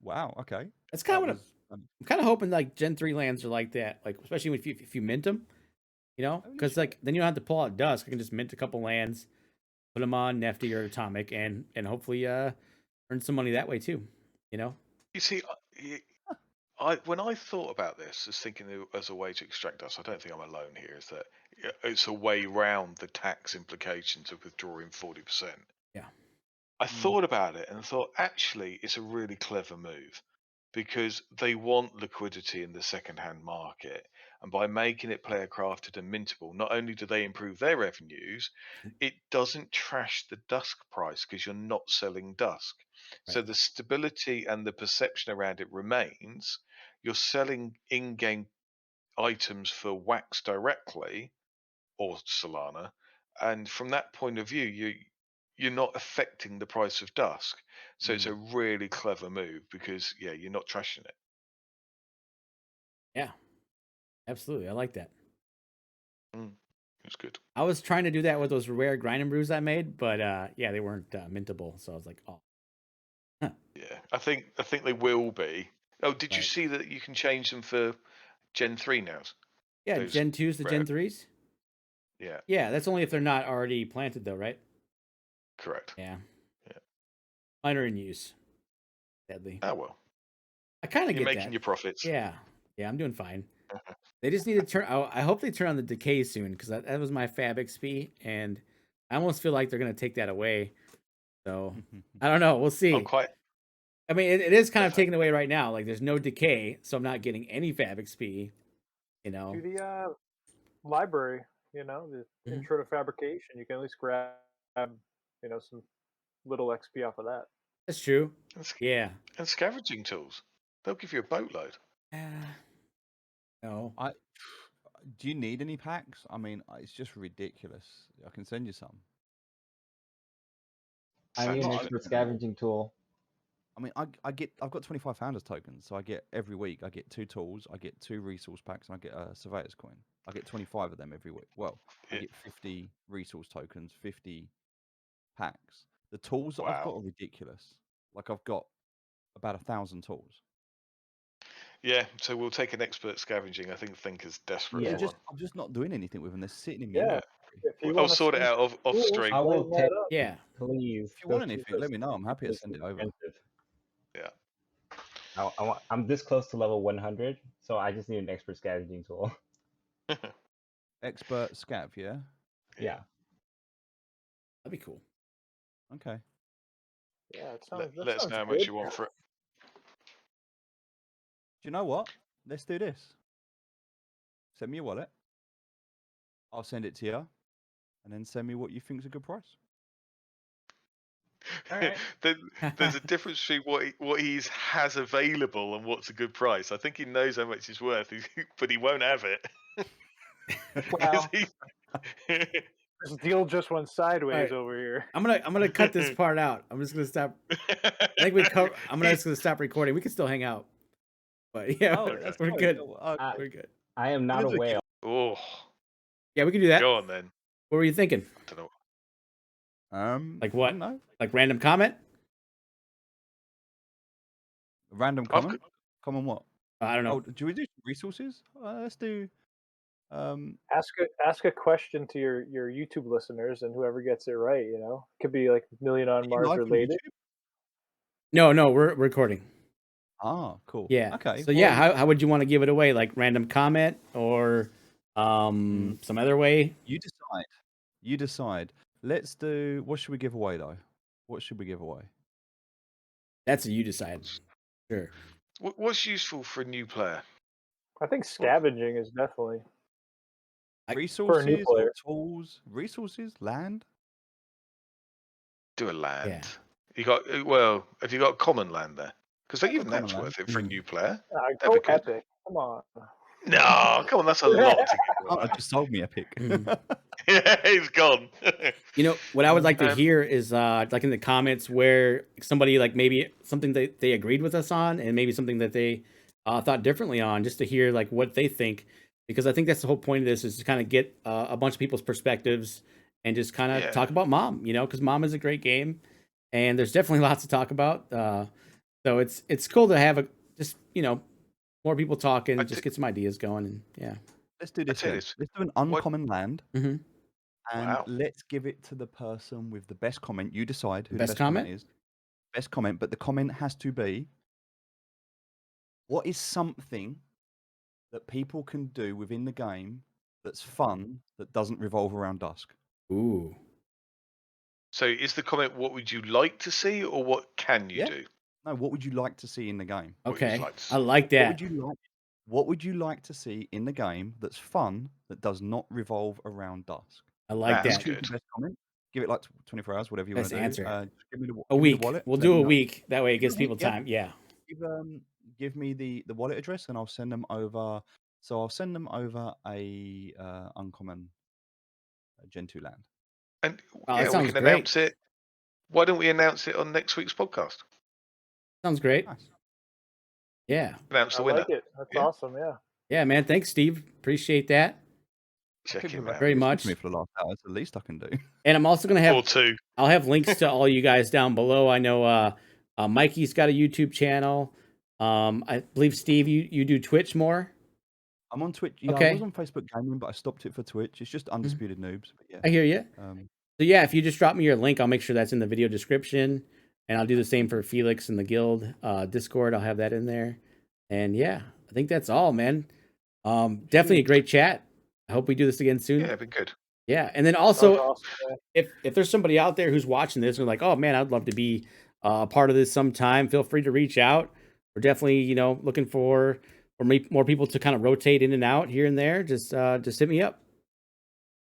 Wow. Okay. That's kind of That what was, um, I'm kind of hoping like Gen 3 lands are like that, like especially if you mint them, you know, Oh, yeah, because sure. like then you don't have to pull out Dusk. I can just mint a couple lands, put them on Nefty or Atomic, and hopefully earn some money that way too, you know. You see, when I thought about this as thinking as a way to extract us, I don't think I'm alone here, is that it's a way round the tax implications of withdrawing 40%. Yeah. I thought about it and thought, actually, it's a really clever move because they want liquidity in the second-hand market. And by making it player crafted and mintable, not only do they improve their revenues, it doesn't trash the Dusk price because you're not selling Dusk. So Right. the stability and the perception around it remains. You're selling in-game items for Wax directly or Solana. And from that point of view, you're not affecting the price of Dusk. So it's a really clever move because you're not trashing it. Yeah, absolutely. I like that. It's good. I was trying to do that with those rare grind and brews I made, but yeah, they weren't mintable. So I was like, oh. Huh. Yeah, I think they will be. Oh, did you Right. see that you can change them for Gen 3 now? Yeah, Those Gen 2s to rare- Gen 3s. Yeah, Yeah, that's only if they're not already planted though, right? correct. Yeah. Yeah. Mine are in use. Sadly. Oh well. I kind of You're get making that. your profits. Yeah. Yeah, I'm doing fine. They just need to turn. I hope they turn on the decay soon because that was my Fab XP, and I almost feel like they're gonna take that away. So I don't know. We'll see. I'm quite I mean, it is kind of definitely. taken away right now. Like, there's no decay, so I'm not getting any Fab XP. You To know. the library, the Mhm. intro to fabrication, you can at least grab, some little XP off of that. That's true. And, Yeah. and scavenging tools. They'll give you a boatload. No. Do you need any packs? I mean, it's just ridiculous. I can send you some. I need an Sounds expert scavenging tool. I mean, I've got 25 founders tokens, so I get every week. I get 2 tools, I get 2 resource packs, and I get a surveyor's coin. I get 25 of them every week. Well, I Yeah. get 50 resource tokens, 50 packs. The tools that I've got Wow. are ridiculous. Like I've got about 1,000 tools. Yeah, so we'll take an expert scavenging. I think Thinker's desperate Yeah. for one. I'm just not doing anything with them. They're sitting in my Yeah. inventory. If you I'll want to sort it out off stream. I will that take. up. Yeah. Please. If you want those tools anything, are let me know. I'm happy to send it over. expensive. Yeah. I'm this close to level 100, so I just need an expert scavenging tool. Expert scav, yeah? Yeah. That'd be cool. Okay. Yeah, Let us know how much you want for it. Do you know what? Let's do this. Send me your wallet. I'll send it to you. And then send me what you think's a good price. Alright. There's a difference between what he has available and what's a good price. I think he knows how much it's worth, but he won't have it. Well, he... this deal just went sideways Right. over here. I'm gonna cut this part out. I'm just gonna stop. I think I'm just gonna stop recording. We can still hang out, but yeah, that's we're fine. good. I- We're good. I am not a whale. Oh, Yeah, we can do that. go on then. What were you thinking? I don't know. Like I what? don't know. Like random comment? Random I've comment? Comment what? I don't know. Oh, do we do resources? Let's do. Ask a question to your YouTube listeners, and whoever gets it right, could be like Million on you Mars live on related. YouTube? No, we're recording. Ah, cool. Yeah. Okay. So yeah, how would you want to give it away? Like random comment or some other way? You decide. You decide. Let's do. What should we give away though? What should we give away? That's a you decide. Sure. What's useful for a new player? I think scavenging is definitely Resources or player. tools? Resources? Land? Do a land. Yeah. Have you got common land there? Because I've got even that's common worth it for a Mhm. new player. Go That'd be good. epic. Come on. No, come on, that's a lot to give Oh, away. I just sold me Epic. Mhm. He's gone. You know what I would like to Um, hear is like in the comments where somebody like maybe something that they agreed with us on and maybe something that they thought differently on, just to hear like what they think, because I think that's the whole point of this is to kind of get a bunch of people's perspectives and just kind of Yeah. talk about Mom, because Mom is a great game and there's definitely lots to talk about. So it's cool to have just more people talking, just get some ideas going, and yeah. Let's do this tell you then. this. Let's do an uncommon land. Mhm. And Wow. let's give it to the person with the best comment. You decide who Best the best comment comment? is. Best comment, but the comment has to be, what is something that people can do within the game that's fun, that doesn't revolve around Dusk? Ooh. So is the comment, what would you like to see, or what can you Yeah. do? No, what would you like to see in the game? What you'd Okay. like to see. I like What that. would you like to see in the game that's fun, that does not revolve around Dusk? I like That's that. Choose good. the best comment. Give it like 24 hours, whatever you Best want to answer. do. Just give me the A give me week. the wallet. We'll let do me a know. week. That way it gives a week, people yeah. time. Yeah. Give me the wallet address and I'll send them over. So I'll send them over a uncommon Gen 2 land. And Wow, that yeah, we sounds can great. announce it. Why don't we announce it on next week's podcast? Sounds great. Nice. Yeah. Announce I the winner. like it. That's Yeah. awesome. Yeah. Yeah, man. Thanks, Steve. Appreciate that. Check People him have out. Very listened much. to me for the last hour. It's the least I can do. And I'm also gonna Or have two. I'll have links to all you guys down below. I know Mikey's got a YouTube channel. I believe Steve, you do Twitch more. I'm on Twitch. Yeah, I Okay. was on Facebook Gaming, but I stopped it for Twitch. It's just Undisputed Noobs. But yeah. I hear you. Um, So yeah, if you just drop me your link, I'll make sure that's in the video description, and I'll do the same for Felix and the guild Discord. I'll have that in there. And yeah, I think that's all, man. Definitely a great chat. I hope we do this again soon. Yeah, it'd been good. Yeah, and then That was also, awesome. Yeah. if there's somebody out there who's watching this and like, oh man, I'd love to be a part of this sometime, feel free to reach out. We're definitely, looking for more people to kind of rotate in and out here and there. Just hit me up.